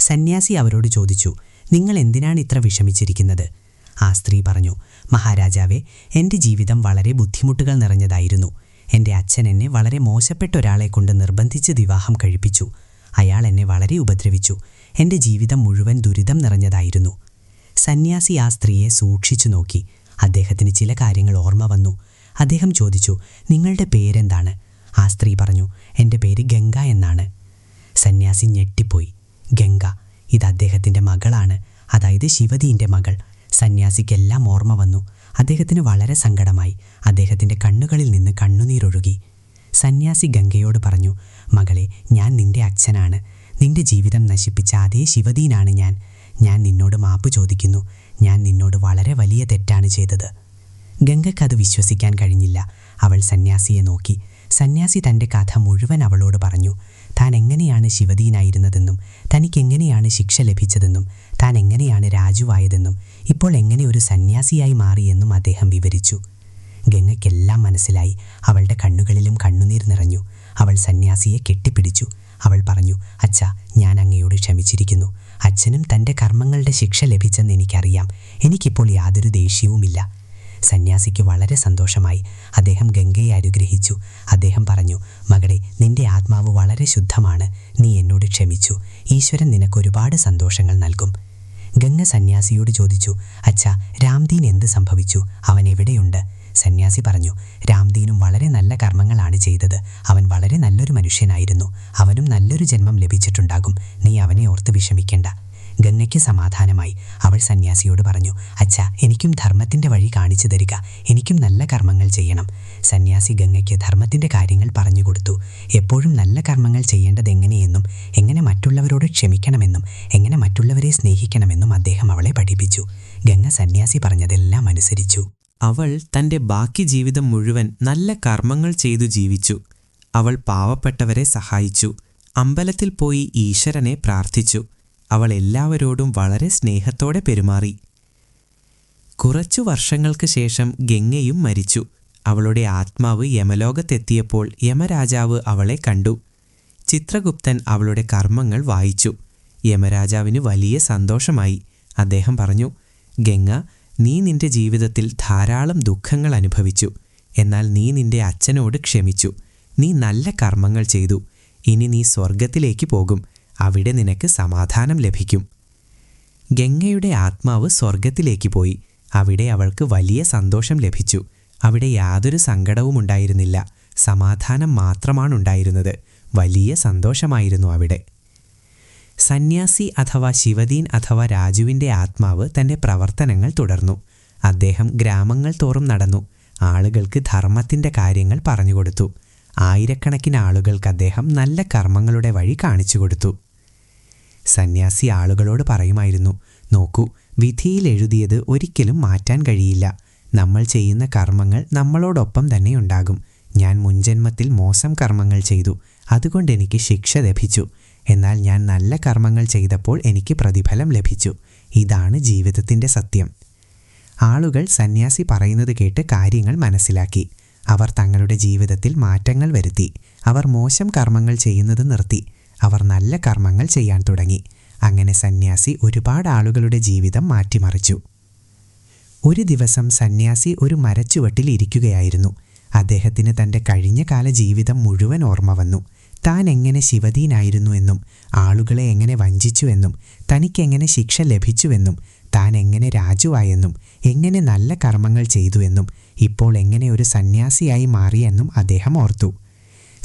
G: സന്യാസി അവരോട് ചോദിച്ചു, നിങ്ങൾ എന്തിനാണ് ഇത്ര വിഷമിച്ചിരിക്കുന്നത്? ആ സ്ത്രീ പറഞ്ഞു, മഹാരാജാവേ, എൻ്റെ ജീവിതം വളരെ ബുദ്ധിമുട്ടുകൾ നിറഞ്ഞതായിരുന്നു. എൻ്റെ അച്ഛൻ എന്നെ വളരെ മോശപ്പെട്ട ഒരാളെ കൊണ്ട് നിർബന്ധിച്ച് വിവാഹം കഴിപ്പിച്ചു. അയാൾ എന്നെ വളരെ ഉപദ്രവിച്ചു. എൻ്റെ ജീവിതം മുഴുവൻ ദുരിതം നിറഞ്ഞതായിരുന്നു. സന്യാസി ആ സ്ത്രീയെ സൂക്ഷിച്ചു നോക്കി. അദ്ദേഹത്തിന് ചില കാര്യങ്ങൾ ഓർമ്മ വന്നു. അദ്ദേഹം ചോദിച്ചു, നിങ്ങളുടെ പേരെന്താണ്? ആ സ്ത്രീ പറഞ്ഞു, എൻ്റെ പേര് ഗംഗ എന്നാണ്. സന്യാസി ഞെട്ടിപ്പോയി. ഗംഗ, ഇത് അദ്ദേഹത്തിൻ്റെ മകളാണ്, അതായത് ശിവദീൻ്റെ മകൾ. സന്യാസിക്കെല്ലാം ഓർമ്മ വന്നു. അദ്ദേഹത്തിന് വളരെ സങ്കടമായി. അദ്ദേഹത്തിൻ്റെ കണ്ണുകളിൽ നിന്ന് കണ്ണുനീരൊഴുകി. സന്യാസി ഗംഗയോട് പറഞ്ഞു, മകളെ, ഞാൻ നിൻ്റെ അച്ഛനാണ്. നിൻ്റെ ജീവിതം നശിപ്പിച്ച അതേ ശിവദീനാണ് ഞാൻ. ഞാൻ നിന്നോട് മാപ്പ് ചോദിക്കുന്നു. ഞാൻ നിന്നോട് വളരെ വലിയ തെറ്റാണ് ചെയ്തത്. ഗംഗയ്ക്കത് വിശ്വസിക്കാൻ കഴിഞ്ഞില്ല. അവൾ സന്യാസിയെ നോക്കി. സന്യാസി തൻ്റെ കഥ മുഴുവൻ അവളോട് പറഞ്ഞു. താൻ എങ്ങനെയാണ് ശിവദീനായിരുന്നതെന്നും തനിക്കെങ്ങനെയാണ് ശിക്ഷ ലഭിച്ചതെന്നും താൻ എങ്ങനെയാണ് രാജുവായതെന്നും ഇപ്പോൾ എങ്ങനെ ഒരു സന്യാസിയായി മാറിയെന്നും അദ്ദേഹം വിവരിച്ചു. ഗംഗയ്ക്കെല്ലാം മനസ്സിലായി. അവളുടെ കണ്ണുകളിലും കണ്ണുനീർ നിറഞ്ഞു. അവൾ സന്യാസിയെ കെട്ടിപ്പിടിച്ചു. അവൾ പറഞ്ഞു, അച്ഛാ, ഞാൻ അങ്ങയോട് ക്ഷമിച്ചിരിക്കുന്നു. അച്ഛനും തൻ്റെ കർമ്മങ്ങളുടെ ശിക്ഷ ലഭിച്ചെന്ന് എനിക്കറിയാം. എനിക്കിപ്പോൾ യാതൊരു ദേഷ്യവുമില്ല. സന്യാസിക്ക് വളരെ സന്തോഷമായി. അദ്ദേഹം ഗംഗയെ അനുഗ്രഹിച്ചു. അദ്ദേഹം പറഞ്ഞു, മകളെ, നിന്റെ ആത്മാവ് വളരെ ശുദ്ധമാണ്. നീ എന്നോട് ക്ഷമിച്ചു. ഈശ്വരൻ നിനക്കൊരുപാട് സന്തോഷങ്ങൾ നൽകും. ഗംഗ സന്യാസിയോട് ചോദിച്ചു, അച്ഛാ, രാംദീൻ എന്ത് സംഭവിച്ചു? അവൻ എവിടെയുണ്ട്? സന്യാസി പറഞ്ഞു, രാംദീനും വളരെ നല്ല കർമ്മങ്ങളാണ് ചെയ്തത്. അവൻ വളരെ നല്ലൊരു മനുഷ്യനായിരുന്നു. അവനും നല്ലൊരു ജന്മം ലഭിച്ചിട്ടുണ്ടാകും. നീ അവനെ ഓർത്ത് വിഷമിക്കേണ്ട. ഗംഗയ്ക്ക് സമാധാനമായി. അവൾ സന്യാസിയോട് പറഞ്ഞു, അച്ഛാ, എനിക്കും ധർമ്മത്തിൻ്റെ വഴി കാണിച്ചു തരിക. എനിക്കും നല്ല കർമ്മങ്ങൾ ചെയ്യണം. സന്യാസി ഗംഗയ്ക്ക് ധർമ്മത്തിൻ്റെ കാര്യങ്ങൾ പറഞ്ഞുകൊടുത്തു. എപ്പോഴും നല്ല കർമ്മങ്ങൾ ചെയ്യേണ്ടത് എങ്ങനെയെന്നും എങ്ങനെ മറ്റുള്ളവരോട് ക്ഷമിക്കണമെന്നും എങ്ങനെ മറ്റുള്ളവരെ സ്നേഹിക്കണമെന്നും അദ്ദേഹം അവളെ പഠിപ്പിച്ചു. ഗംഗ സന്യാസി പറഞ്ഞതെല്ലാം അനുസരിച്ചു.
E: അവൾ തൻ്റെ ബാക്കി ജീവിതം മുഴുവൻ നല്ല കർമ്മങ്ങൾ ചെയ്തു ജീവിച്ചു. അവൾ പാവപ്പെട്ടവരെ സഹായിച്ചു. അമ്പലത്തിൽ പോയി ഈശ്വരനെ പ്രാർത്ഥിച്ചു. അവൾ എല്ലാവരോടും വളരെ സ്നേഹത്തോടെ പെരുമാറി. കുറച്ചു വർഷങ്ങൾക്ക് ശേഷം ഗംഗയും മരിച്ചു. അവളുടെ ആത്മാവ് യമലോകത്തെത്തിയപ്പോൾ യമരാജാവ് അവളെ കണ്ടു. ചിത്രഗുപ്തൻ അവളുടെ കർമ്മങ്ങൾ വായിച്ചു. യമരാജാവിന് വലിയ സന്തോഷമായി. അദ്ദേഹം പറഞ്ഞു, ഗംഗ, നീ നിന്റെ ജീവിതത്തിൽ ധാരാളം ദുഃഖങ്ങൾ അനുഭവിച്ചു. എന്നാൽ നീ നിന്റെ അച്ഛനോട് ക്ഷമിച്ചു. നീ നല്ല കർമ്മങ്ങൾ ചെയ്തു. ഇനി നീ സ്വർഗത്തിലേക്ക് പോകും. അവിടെ നിനക്ക് സമാധാനം ലഭിക്കും. ഗംഗയുടെ ആത്മാവ് സ്വർഗത്തിലേക്ക് പോയി. അവിടെ അവൾക്ക് വലിയ സന്തോഷം ലഭിച്ചു. അവിടെ യാതൊരു സങ്കടവും ഉണ്ടായിരുന്നില്ല. സമാധാനം മാത്രമാണുണ്ടായിരുന്നത്. വലിയ സന്തോഷമായിരുന്നു അവിടെ. സന്യാസി അഥവാ ശിവദീൻ അഥവാ രാജുവിൻ്റെ ആത്മാവ് തൻ്റെ പ്രവർത്തനങ്ങൾ തുടർന്നു. അദ്ദേഹം ഗ്രാമങ്ങൾ തോറും നടന്നു. ആളുകൾക്ക് ധർമ്മത്തിൻ്റെ കാര്യങ്ങൾ പറഞ്ഞുകൊടുത്തു. ആയിരക്കണക്കിന് ആളുകൾക്ക് അദ്ദേഹം നല്ല കർമ്മങ്ങളുടെ വഴി കാണിച്ചു കൊടുത്തു. സന്യാസി ആളുകളോട് പറയുമായിരുന്നു, നോക്കൂ, വിധിയിൽ എഴുതിയത് ഒരിക്കലും മാറ്റാൻ കഴിയില്ല.
D: നമ്മൾ ചെയ്യുന്ന കർമ്മങ്ങൾ നമ്മളോടൊപ്പം തന്നെ ഉണ്ടാകും. ഞാൻ മുൻജന്മത്തിൽ മോശം കർമ്മങ്ങൾ ചെയ്തു, അതുകൊണ്ട് എനിക്ക് ശിക്ഷ ലഭിച്ചു. എന്നാൽ ഞാൻ നല്ല കർമ്മങ്ങൾ ചെയ്തപ്പോൾ എനിക്ക് പ്രതിഫലം ലഭിച്ചു. ഇതാണ് ജീവിതത്തിൻ്റെ സത്യം. ആളുകൾ സന്യാസി പറയുന്നത് കേട്ട് കാര്യങ്ങൾ മനസ്സിലാക്കി. അവർ തങ്ങളുടെ ജീവിതത്തിൽ മാറ്റങ്ങൾ വരുത്തി. അവർ മോശം കർമ്മങ്ങൾ ചെയ്യുന്നത് നിർത്തി. അവർ നല്ല കർമ്മങ്ങൾ ചെയ്യാൻ തുടങ്ങി. അങ്ങനെ സന്യാസി ഒരുപാട് ആളുകളുടെ ജീവിതം മാറ്റിമറിച്ചു. ഒരു ദിവസം സന്യാസി ഒരു മരച്ചുവട്ടിൽ ഇരിക്കുകയായിരുന്നു. അദ്ദേഹത്തിന് തൻ്റെ കഴിഞ്ഞകാല ജീവിതം മുഴുവൻ ഓർമ്മ വന്നു. താൻ എങ്ങനെ ശിവദീനായിരുന്നു എന്നും ആളുകളെ എങ്ങനെ വഞ്ചിച്ചുവെന്നും തനിക്കെങ്ങനെ ശിക്ഷ ലഭിച്ചുവെന്നും താൻ എങ്ങനെ രാജുവായെന്നും എങ്ങനെ നല്ല കർമ്മങ്ങൾ ചെയ്തുവെന്നും ഇപ്പോൾ എങ്ങനെ ഒരു സന്യാസിയായി മാറിയെന്നും അദ്ദേഹം ഓർത്തു.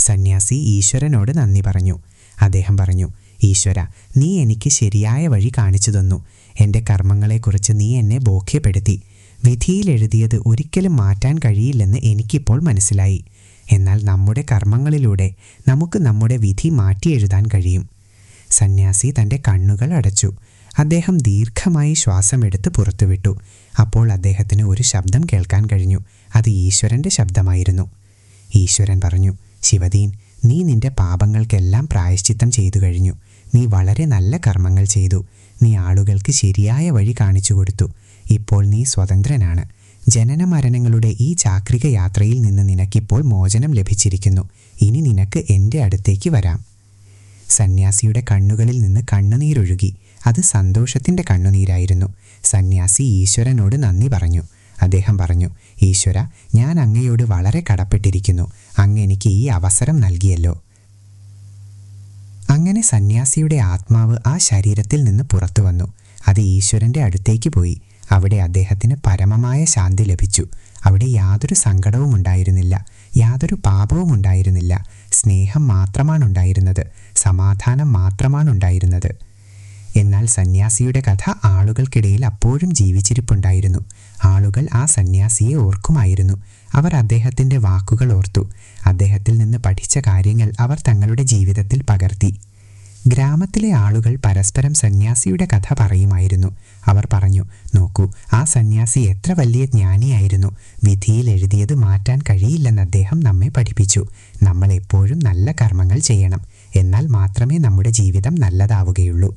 D: സന്യാസി ഈശ്വരനോട് നന്ദി പറഞ്ഞു. അദ്ദേഹം പറഞ്ഞു, ഈശ്വര, നീ എനിക്ക് ശരിയായ വഴി കാണിച്ചു തന്നു. എൻ്റെ കർമ്മങ്ങളെക്കുറിച്ച് നീ എന്നെ ബോധ്യപ്പെടുത്തി. വിധിയിലെഴുതിയത് ഒരിക്കലും മാറ്റാൻ കഴിയില്ലെന്ന് എനിക്കിപ്പോൾ മനസ്സിലായി. എന്നാൽ നമ്മുടെ കർമ്മങ്ങളിലൂടെ നമുക്ക് നമ്മുടെ വിധി മാറ്റിയെഴുതാൻ കഴിയും. സന്യാസി തൻ്റെ കണ്ണുകൾ അടച്ചു. അദ്ദേഹം ദീർഘമായി ശ്വാസമെടുത്ത് പുറത്തുവിട്ടു. അപ്പോൾ അദ്ദേഹത്തിന് ഒരു ശബ്ദം കേൾക്കാൻ കഴിഞ്ഞു. അത് ഈശ്വരൻ്റെ ശബ്ദമായിരുന്നു. ഈശ്വരൻ പറഞ്ഞു, ശിവദീൻ, നീ നിന്റെ പാപങ്ങൾക്കെല്ലാം പ്രായശ്ചിത്തം ചെയ്തു കഴിഞ്ഞു. നീ വളരെ നല്ല കർമ്മങ്ങൾ ചെയ്തു. നീ ആളുകൾക്ക് ശരിയായ വഴി കാണിച്ചു കൊടുത്തു. ഇപ്പോൾ നീ സ്വതന്ത്രനാണ്. ജനന മരണങ്ങളുടെ ഈ ചാക്രിക യാത്രയിൽ നിന്ന് നിനക്കിപ്പോൾ മോചനം ലഭിച്ചിരിക്കുന്നു. ഇനി നിനക്ക് എൻ്റെ അടുത്തേക്ക് വരാം. സന്യാസിയുടെ കണ്ണുകളിൽ നിന്ന് കണ്ണുനീരൊഴുകി. അത് സന്തോഷത്തിൻ്റെ കണ്ണുനീരായിരുന്നു. സന്യാസി ഈശ്വരനോട് നന്ദി പറഞ്ഞു. അദ്ദേഹം പറഞ്ഞു, ഈശ്വര, ഞാൻ അങ്ങയോട് വളരെ കടപ്പെട്ടിരിക്കുന്നു. അങ്ങ് എനിക്ക് ഈ അവസരം നൽകിയല്ലോ. അങ്ങനെ സന്യാസിയുടെ ആത്മാവ് ആ ശരീരത്തിൽ നിന്ന് പുറത്തു വന്നു. അത് ഈശ്വരൻ്റെ അടുത്തേക്ക് പോയി. അവിടെ അദ്ദേഹത്തിന് പരമമായ ശാന്തി ലഭിച്ചു. അവിടെ യാതൊരു സങ്കടവും ഉണ്ടായിരുന്നില്ല, യാതൊരു പാപവും ഉണ്ടായിരുന്നില്ല. സ്നേഹം മാത്രമാണുണ്ടായിരുന്നത്, സമാധാനം മാത്രമാണുണ്ടായിരുന്നത്. എന്നാൽ സന്യാസിയുടെ കഥ ആളുകൾക്കിടയിൽ അപ്പോഴും ജീവിച്ചിരിപ്പുണ്ടായിരുന്നു. ആളുകൾ ആ സന്യാസിയെ ഓർക്കുമായിരുന്നു. അവർ അദ്ദേഹത്തിൻ്റെ വാക്കുകൾ ഓർത്തു. അദ്ദേഹത്തിൽ നിന്ന് പഠിച്ച കാര്യങ്ങൾ അവർ തങ്ങളുടെ ജീവിതത്തിൽ പകർത്തി. ഗ്രാമത്തിലെ ആളുകൾ പരസ്പരം സന്യാസിയുടെ കഥ പറയുമായിരുന്നു. അവർ പറഞ്ഞു, നോക്കൂ, ആ സന്യാസി എത്ര വലിയ ജ്ഞാനിയായിരുന്നു. വിധിയിൽ എഴുതിയത് മാറ്റാൻ കഴിയില്ലെന്ന് അദ്ദേഹം നമ്മെ പഠിപ്പിച്ചു. നമ്മൾ എപ്പോഴും നല്ല കർമ്മങ്ങൾ ചെയ്യണം. എന്നാൽ മാത്രമേ നമ്മുടെ ജീവിതം നല്ലതാവുകയുള്ളൂ.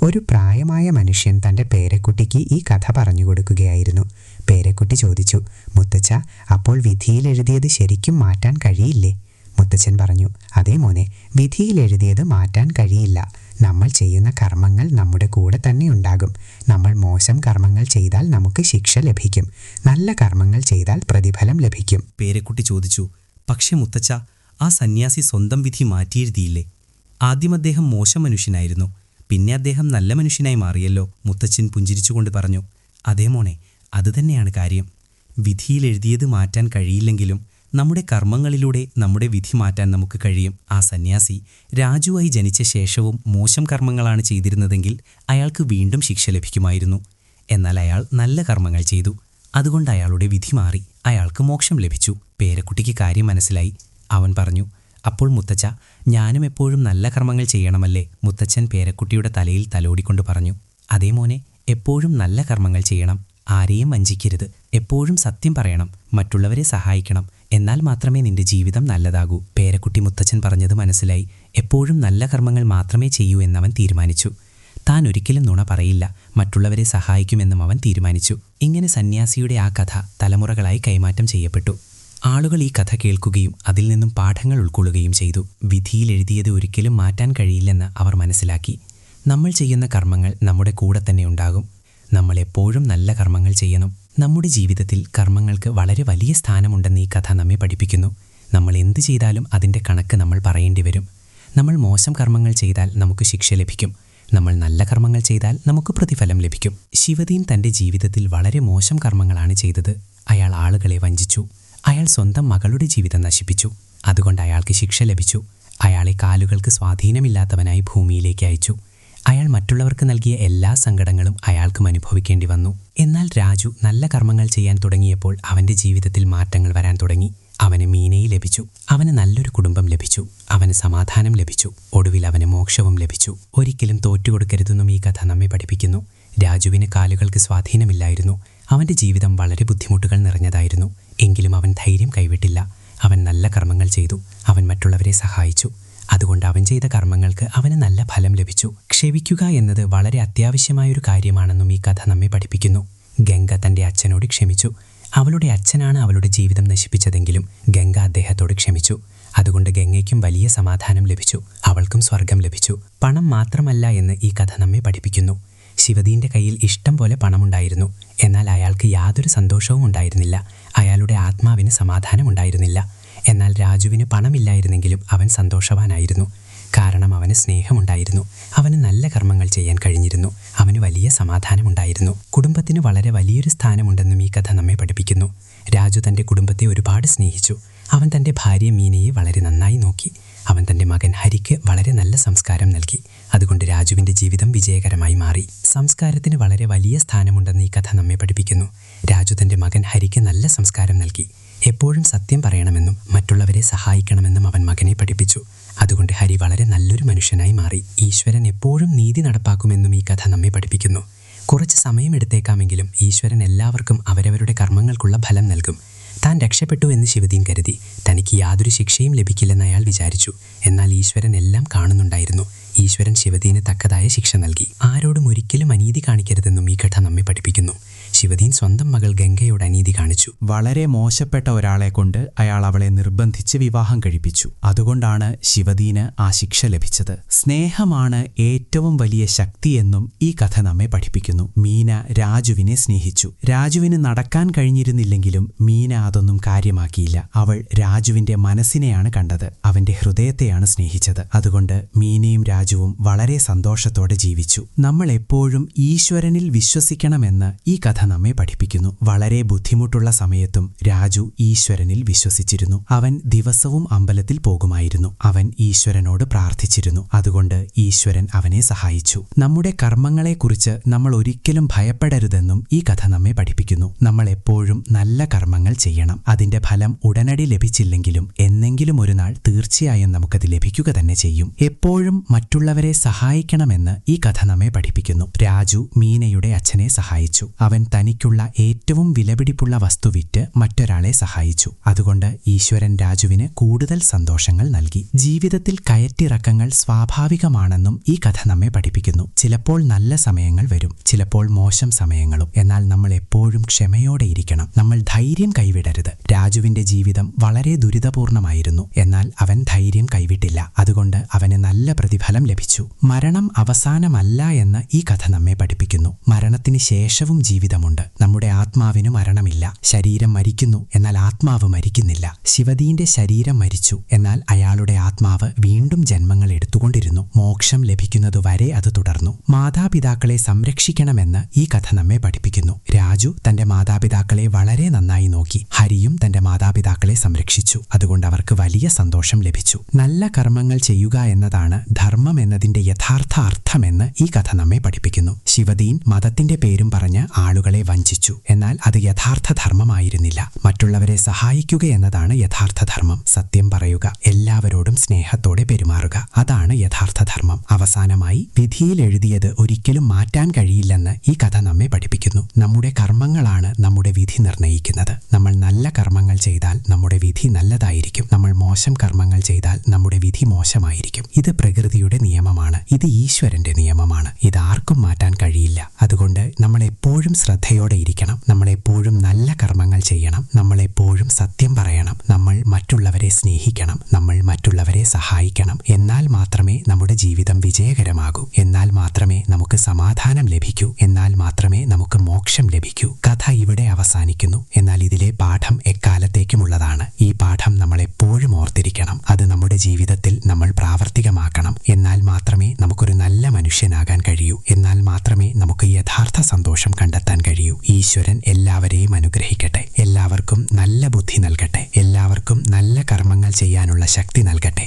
D: ഒരു പ്രായമായ മനുഷ്യൻ തൻ്റെ പേരക്കുട്ടിക്ക് ഈ കഥ പറഞ്ഞു കൊടുക്കുകയായിരുന്നു. പേരക്കുട്ടി ചോദിച്ചു, മുത്തച്ഛ, അപ്പോൾ വിധിയിൽ എഴുതിയത് ശരിക്കും മാറ്റാൻ കഴിയില്ലേ? മുത്തച്ഛൻ പറഞ്ഞു, അതേ മോനെ, വിധിയിൽ എഴുതിയത് മാറ്റാൻ കഴിയില്ല. നമ്മൾ ചെയ്യുന്ന കർമ്മങ്ങൾ നമ്മുടെ കൂടെ തന്നെ ഉണ്ടാകും. നമ്മൾ മോശം കർമ്മങ്ങൾ ചെയ്താൽ നമുക്ക് ശിക്ഷ ലഭിക്കും. നല്ല കർമ്മങ്ങൾ ചെയ്താൽ പ്രതിഫലം ലഭിക്കും.
A: പേരക്കുട്ടി ചോദിച്ചു, പക്ഷേ മുത്തച്ഛ, ആ സന്യാസി സ്വന്തം വിധി മാറ്റിയെഴുതിയില്ലേ? ആദ്യം അദ്ദേഹം മോശം മനുഷ്യനായിരുന്നു, പിന്നെ അദ്ദേഹം നല്ല മനുഷ്യനായി മാറിയല്ലോ. മുത്തച്ഛൻ പുഞ്ചിരിച്ചുകൊണ്ട് പറഞ്ഞു, അതേ മോനെ, അതുതന്നെയാണ് കാര്യം. വിധിയിൽ എഴുതിയത് മാറ്റാൻ കഴിയില്ലെങ്കിലും നമ്മുടെ കർമ്മങ്ങളിലൂടെ നമ്മുടെ വിധി മാറ്റാൻ നമുക്ക് കഴിയും. ആ സന്യാസി രാജുവായി ജനിച്ച ശേഷവും മോശം കർമ്മങ്ങളാണ് ചെയ്തിരുന്നതെങ്കിൽ അയാൾക്ക് വീണ്ടും ശിക്ഷ ലഭിക്കുമായിരുന്നു. എന്നാൽ അയാൾ നല്ല കർമ്മങ്ങൾ ചെയ്തു. അതുകൊണ്ട് അയാളുടെ വിധി മാറി. അയാൾക്ക് മോക്ഷം ലഭിച്ചു. പേരക്കുട്ടിക്ക് കാര്യം മനസ്സിലായി. അവൻ പറഞ്ഞു, അപ്പോൾ മുത്തച്ഛ, ഞാനും എപ്പോഴും നല്ല കർമ്മങ്ങൾ ചെയ്യണമല്ലേ? മുത്തച്ഛൻ പേരക്കുട്ടിയുടെ തലയിൽ തലോടിക്കൊണ്ട് പറഞ്ഞു, അതേ മോനെ, എപ്പോഴും നല്ല കർമ്മങ്ങൾ ചെയ്യണം. ആരെയും വഞ്ചിക്കരുത്. എപ്പോഴും സത്യം പറയണം. മറ്റുള്ളവരെ സഹായിക്കണം. എന്നാൽ മാത്രമേ നിന്റെ ജീവിതം നല്ലതാകൂ. പേരക്കുട്ടി മുത്തച്ഛൻ പറഞ്ഞത് മനസ്സിലായി. എപ്പോഴും നല്ല കർമ്മങ്ങൾ മാത്രമേ ചെയ്യൂ എന്നവൻ തീരുമാനിച്ചു. താൻ ഒരിക്കലും നുണ പറയില്ല. മറ്റുള്ളവരെ സഹായിക്കുമെന്നും അവൻ തീരുമാനിച്ചു. ഇങ്ങനെ സന്യാസിയുടെ ആ കഥ തലമുറകളായി കൈമാറ്റം ചെയ്യപ്പെട്ടു. ആളുകൾ ഈ കഥ കേൾക്കുകയും അതിൽ നിന്നും പാഠങ്ങൾ ഉൾക്കൊള്ളുകയും ചെയ്തു. വിധിയിൽ എഴുതിയത് ഒരിക്കലും മാറ്റാൻ കഴിയില്ലെന്ന് അവർ മനസ്സിലാക്കി. നമ്മൾ ചെയ്യുന്ന കർമ്മങ്ങൾ നമ്മുടെ കൂടെ തന്നെ ഉണ്ടാകും. നമ്മൾ എപ്പോഴും നല്ല കർമ്മങ്ങൾ ചെയ്യണം. നമ്മുടെ ജീവിതത്തിൽ കർമ്മങ്ങൾക്ക് വളരെ വലിയ സ്ഥാനമുണ്ടെന്ന് ഈ കഥ നമ്മെ പഠിപ്പിക്കുന്നു. നമ്മൾ എന്ത് ചെയ്താലും അതിൻ്റെ കണക്ക് നമ്മൾ പറയേണ്ടി വരും. നമ്മൾ മോശം കർമ്മങ്ങൾ ചെയ്താൽ നമുക്ക് ശിക്ഷ ലഭിക്കും. നമ്മൾ നല്ല കർമ്മങ്ങൾ ചെയ്താൽ നമുക്ക് പ്രതിഫലം ലഭിക്കും. ശിവദീൻ തൻ്റെ ജീവിതത്തിൽ വളരെ മോശം കർമ്മങ്ങളാണ് ചെയ്തത്. അയാൾ ആളുകളെ വഞ്ചിച്ചു. അയാൾ സ്വന്തം മകളുടെ ജീവിതം നശിപ്പിച്ചു. അതുകൊണ്ട് അയാൾക്ക് ശിക്ഷ ലഭിച്ചു. അയാളെ കാലുകൾക്ക് സ്വാധീനമില്ലാത്തവനായി ഭൂമിയിലേക്ക് അയച്ചു. അയാൾ മറ്റുള്ളവർക്ക് നൽകിയ എല്ലാ സങ്കടങ്ങളും അയാൾക്കും അനുഭവിക്കേണ്ടി വന്നു. എന്നാൽ രാജു നല്ല കർമ്മങ്ങൾ ചെയ്യാൻ തുടങ്ങിയപ്പോൾ അവൻ്റെ ജീവിതത്തിൽ മാറ്റങ്ങൾ വരാൻ തുടങ്ങി. അവന് മീനയെ ലഭിച്ചു. അവന് നല്ലൊരു കുടുംബം ലഭിച്ചു. അവന് സമാധാനം ലഭിച്ചു. ഒടുവിൽ അവന് മോക്ഷവും ലഭിച്ചു. ഒരിക്കലും തോറ്റുകൊടുക്കരുതെന്നും ഈ കഥ നമ്മെ പഠിപ്പിക്കുന്നു. രാജുവിന് കാലുകൾക്ക് സ്വാധീനമില്ലായിരുന്നു.
D: അവൻ്റെ ജീവിതം വളരെ ബുദ്ധിമുട്ടുകൾ നിറഞ്ഞതായിരുന്നു. എങ്കിലും അവൻ ധൈര്യം കൈവിട്ടില്ല. അവൻ നല്ല കർമ്മങ്ങൾ ചെയ്തു. അവൻ മറ്റുള്ളവരെ സഹായിച്ചു. അതുകൊണ്ട് അവൻ ചെയ്ത കർമ്മങ്ങൾക്ക് അവന് നല്ല ഫലം ലഭിച്ചു. ക്ഷമിക്കുക എന്നത് വളരെ അത്യാവശ്യമായൊരു കാര്യമാണെന്നും ഈ കഥ നമ്മെ പഠിപ്പിക്കുന്നു. ഗംഗ തൻ്റെ അച്ഛനോട് ക്ഷമിച്ചു. അവളുടെ അച്ഛനാണ് അവളുടെ ജീവിതം നശിപ്പിച്ചതെങ്കിലും ഗംഗ അദ്ദേഹത്തോട് ക്ഷമിച്ചു. അതുകൊണ്ട് ഗംഗയ്ക്കും വലിയ സമാധാനം ലഭിച്ചു. അവൾക്കും സ്വർഗം ലഭിച്ചു. പണം മാത്രമല്ല എന്ന് ഈ കഥ നമ്മെ പഠിപ്പിക്കുന്നു. ശിവദീൻ്റെ കയ്യിൽ ഇഷ്ടം പോലെ പണമുണ്ടായിരുന്നു. എന്നാൽ അയാൾക്ക് യാതൊരു സന്തോഷവും ഉണ്ടായിരുന്നില്ല. അയാളുടെ ആത്മാവിന് സമാധാനമുണ്ടായിരുന്നില്ല. എന്നാൽ രാജുവിന് പണമില്ലായിരുന്നെങ്കിലും അവൻ സന്തോഷവാനായിരുന്നു. കാരണം അവന് സ്നേഹമുണ്ടായിരുന്നു. അവന് നല്ല കർമ്മങ്ങൾ ചെയ്യാൻ കഴിഞ്ഞിരുന്നു. അവന് വലിയ സമാധാനമുണ്ടായിരുന്നു. കുടുംബത്തിന് വളരെ വലിയൊരു സ്ഥാനമുണ്ടെന്നും ഈ കഥ നമ്മെ പഠിപ്പിക്കുന്നു. രാജു തൻ്റെ കുടുംബത്തെ ഒരുപാട് സ്നേഹിച്ചു. അവൻ തൻ്റെ ഭാര്യ മീനയെ വളരെ നന്നായി നോക്കി. അവൻ തൻ്റെ മകൻ ഹരിക്ക് വളരെ നല്ല സംസ്കാരം നൽകി. അതുകൊണ്ട് രാജുവിൻ്റെ ജീവിതം വിജയകരമായി മാറി. സംസ്കാരത്തിന് വളരെ വലിയ സ്ഥാനമുണ്ടെന്ന് ഈ കഥ നമ്മെ പഠിപ്പിക്കുന്നു. രാജു തൻ്റെ മകൻ ഹരിക്ക് നല്ല സംസ്കാരം നൽകി. എപ്പോഴും സത്യം പറയണമെന്നും മറ്റുള്ളവരെ സഹായിക്കണമെന്നും അവൻ മകനെ പഠിപ്പിച്ചു. അതുകൊണ്ട് ഹരി വളരെ നല്ലൊരു മനുഷ്യനായി മാറി. ഈശ്വരൻ എപ്പോഴും നീതി നടപ്പാക്കുമെന്നും ഈ കഥ നമ്മെ പഠിപ്പിക്കുന്നു. കുറച്ച് സമയമെടുത്തേക്കാമെങ്കിലും ഈശ്വരൻ എല്ലാവർക്കും അവരവരുടെ കർമ്മങ്ങൾക്കുള്ള ഫലം നൽകും. താൻ രക്ഷപ്പെട്ടു എന്ന് ശിവദീൻ കരുതി. തനിക്ക് യാതൊരു ശിക്ഷയും ലഭിക്കില്ലെന്ന് അയാൾ വിചാരിച്ചു. എന്നാൽ ഈശ്വരൻ എല്ലാം കാണുന്നുണ്ടായിരുന്നു. ഈശ്വരൻ ശിവദീന് തക്കതായ ശിക്ഷ നൽകി. ആരോടും ഒരിക്കലും അനീതി കാണിക്കരുതെന്നും ഈ കഥ നമ്മെ പഠിപ്പിക്കുന്നു. ശിവദീൻ സ്വന്തം മകൾ ഗംഗയോട് അനീതി കാണിച്ചു.
F: വളരെ മോശപ്പെട്ട ഒരാളെ കൊണ്ട് അയാൾ അവളെ നിർബന്ധിച്ച് വിവാഹം കഴിപ്പിച്ചു. അതുകൊണ്ടാണ് ശിവദീന് ആ ശിക്ഷ ലഭിച്ചത്. സ്നേഹമാണ് ഏറ്റവും വലിയ ശക്തിയെന്നും ഈ കഥ നമ്മെ പഠിപ്പിക്കുന്നു. മീന രാജുവിനെ സ്നേഹിച്ചു. രാജുവിന് നടക്കാൻ കഴിഞ്ഞിരുന്നില്ലെങ്കിലും മീന അതൊന്നും കാര്യമാക്കിയില്ല. അവൾ രാജുവിന്റെ മനസ്സിനെയാണ് കണ്ടത്. അവന്റെ ഹൃദയത്തെയാണ് സ്നേഹിച്ചത്. അതുകൊണ്ട് മീനയും രാജുവും വളരെ സന്തോഷത്തോടെ ജീവിച്ചു. നമ്മൾ എപ്പോഴും ഈശ്വരനിൽ വിശ്വസിക്കണമെന്ന് ഈ കഥ നമ്മെ പഠിപ്പിക്കുന്നു. വളരെ ബുദ്ധിമുട്ടുള്ള സമയത്തും രാജു ഈശ്വരനിൽ വിശ്വസിച്ചിരുന്നു. അവൻ ദിവസവും അമ്പലത്തിൽ പോകുമായിരുന്നു. അവൻ ഈശ്വരനോട് പ്രാർത്ഥിച്ചിരുന്നു. അതുകൊണ്ട് ഈശ്വരൻ അവനെ സഹായിച്ചു. നമ്മുടെ കർമ്മങ്ങളെക്കുറിച്ച് നമ്മൾ ഒരിക്കലും ഭയപ്പെടരുതെന്നും ഈ കഥ നമ്മെ പഠിപ്പിക്കുന്നു. നമ്മൾ എപ്പോഴും നല്ല കർമ്മങ്ങൾ ചെയ്യണം. അതിന്റെ ഫലം ഉടനടി ലഭിച്ചില്ലെങ്കിലും എന്നെങ്കിലും ഒരു നാൾ തീർച്ചയായും നമുക്കത് ലഭിക്കുക തന്നെ ചെയ്യും. എപ്പോഴും മറ്റുള്ളവരെ സഹായിക്കണമെന്ന് ഈ കഥ നമ്മെ പഠിപ്പിക്കുന്നു. രാജു മീനയുടെ അച്ഛനെ സഹായിച്ചു. അവൻ തനിക്കുള്ള ഏറ്റവും വിലപിടിപ്പുള്ള വസ്തു വിറ്റ് മറ്റൊരാളെ സഹായിച്ചു. അതുകൊണ്ട് ഈശ്വരൻ രാജുവിന് കൂടുതൽ സന്തോഷങ്ങൾ നൽകി. ജീവിതത്തിൽ കയറ്റിറക്കങ്ങൾ സ്വാഭാവികമാണെന്നും ഈ കഥ നമ്മെ പഠിപ്പിക്കുന്നു. ചിലപ്പോൾ നല്ല സമയങ്ങൾ വരും, ചിലപ്പോൾ മോശം സമയങ്ങളും. എന്നാൽ നമ്മൾ എപ്പോഴും ക്ഷമയോടെ ഇരിക്കണം. നമ്മൾ ധൈര്യം കൈവിടരുത്. രാജുവിന്റെ ജീവിതം വളരെ ദുരിതപൂർണമായിരുന്നു. എന്നാൽ അവൻ ധൈര്യം കൈവിട്ടില്ല. അതുകൊണ്ട് അവന് നല്ല പ്രതിഫലം ലഭിച്ചു. മരണം അവസാനമല്ല എന്ന് ഈ കഥ നമ്മെ പഠിപ്പിക്കുന്നു. മരണത്തിന് ശേഷവും ജീവിതമുണ്ട്. നമ്മുടെ ആത്മാവിന് മരണമില്ല. ശരീരം മരിക്കുന്നു, എന്നാൽ ആത്മാവ് മരിക്കുന്നില്ല. ശിവദീന്റെ ശരീരം മരിച്ചു, എന്നാൽ അയാളുടെ ആത്മാവ് വീണ്ടും ജന്മങ്ങൾ എടുത്തുകൊണ്ടിരുന്നു. മോക്ഷം ലഭിക്കുന്നതുവരെ അത് തുടർന്നു. മാതാപിതാക്കളെ സംരക്ഷിക്കണമെന്ന് ഈ കഥ നമ്മെ പഠിപ്പിക്കുന്നു. രാജു തന്റെ മാതാപിതാക്കളെ വളരെ നന്നായി നോക്കി. ഹരിയും തന്റെ മാതാപിതാക്കളെ സംരക്ഷിച്ചു. അതുകൊണ്ട് അവർക്ക് വലിയ സന്തോഷം ലഭിച്ചു. നല്ല കർമ്മങ്ങൾ ചെയ്യുക എന്നതാണ് ധർമ്മം എന്നതിന്റെ യഥാർത്ഥ അർത്ഥമെന്ന് ഈ കഥ നമ്മെ പഠിപ്പിക്കുന്നു. ശിവദീൻ മതത്തിന്റെ പേരും പറഞ്ഞ് ആളുകളെ വഞ്ചിച്ചു. എന്നാൽ അത് യഥാർത്ഥ ധർമ്മമായിരുന്നില്ല. മറ്റുള്ളവരെ സഹായിക്കുക എന്നതാണ് യഥാർത്ഥ ധർമ്മം. സത്യം പറയുക, എല്ലാവരോടും സ്നേഹത്തോടെ പെരുമാറുക, അതാണ് യഥാർത്ഥ ധർമ്മം. അവസാനമായി, വിധിയിൽ എഴുതിയത് ഒരിക്കലും മാറ്റാൻ കഴിയില്ലെന്ന് ഈ കഥ നമ്മെ പഠിപ്പിക്കുന്നു. നമ്മുടെ കർമ്മങ്ങളാണ് നമ്മുടെ വിധി നിർണ്ണയിക്കുന്നത്. നമ്മൾ നല്ല കർമ്മങ്ങൾ ചെയ്താൽ നമ്മുടെ വിധി നല്ലതായിരിക്കും. നമ്മൾ മോശം കർമ്മങ്ങൾ ചെയ്താൽ നമ്മുടെ വിധി മോശമായിരിക്കും. ഇത് പ്രകൃതിയുടെ നിയമമാണ്. ഇത് ഈശ്വരന്റെ നിയമമാണ്. ഇതാർക്കും മാറ്റാൻ കഴിയില്ല. അതുകൊണ്ട് നമ്മൾ എപ്പോഴും ശ്രദ്ധയോടെ ഇരിക്കണം. നമ്മളെപ്പോഴും നല്ല കർമ്മങ്ങൾ ചെയ്യണം. നമ്മളെപ്പോഴും സത്യം പറയണം. നമ്മൾ മറ്റുള്ളവരെ സ്നേഹിക്കണം. നമ്മൾ മറ്റുള്ളവരെ സഹായിക്കണം. എന്നാൽ മാത്രമേ നമ്മുടെ ജീവിതം വിജയകരമാകൂ. എന്നാൽ മാത്രമേ നമുക്ക് സമാധാനം ലഭിക്കൂ. എന്നാൽ മാത്രമേ നമുക്ക് മോക്ഷം ലഭിക്കൂ. കഥ ഇവിടെ അവസാനിക്കുന്നു. എന്നാൽ ഇതിലെ പാഠം എക്കാലത്തേക്കുമുള്ളതാണ്. ഈ പാഠം നമ്മൾ എപ്പോഴും ഓർത്തിരിക്കണം. അത് നമ്മുടെ ജീവിതത്തിൽ നമ്മൾ പ്രാവർത്തികമാക്കണം. എന്നാൽ മാത്രമേ നമുക്കൊരു നല്ല മനുഷ്യനാകാൻ കഴിയൂ. എന്നാൽ മാത്രമേ നമുക്ക് യഥാർത്ഥ സന്തോഷം കണ്ടെത്താൻ കഴിയൂ. ഈശ്വരൻ എല്ലാവരെയും അനുഗ്രഹിക്കട്ടെ. എല്ലാവർക്കും നല്ല ബുദ്ധി നൽകട്ടെ. എല്ലാവർക്കും നല്ല കർമ്മങ്ങൾ ചെയ്യാനുള്ള ശക്തി നൽകട്ടെ.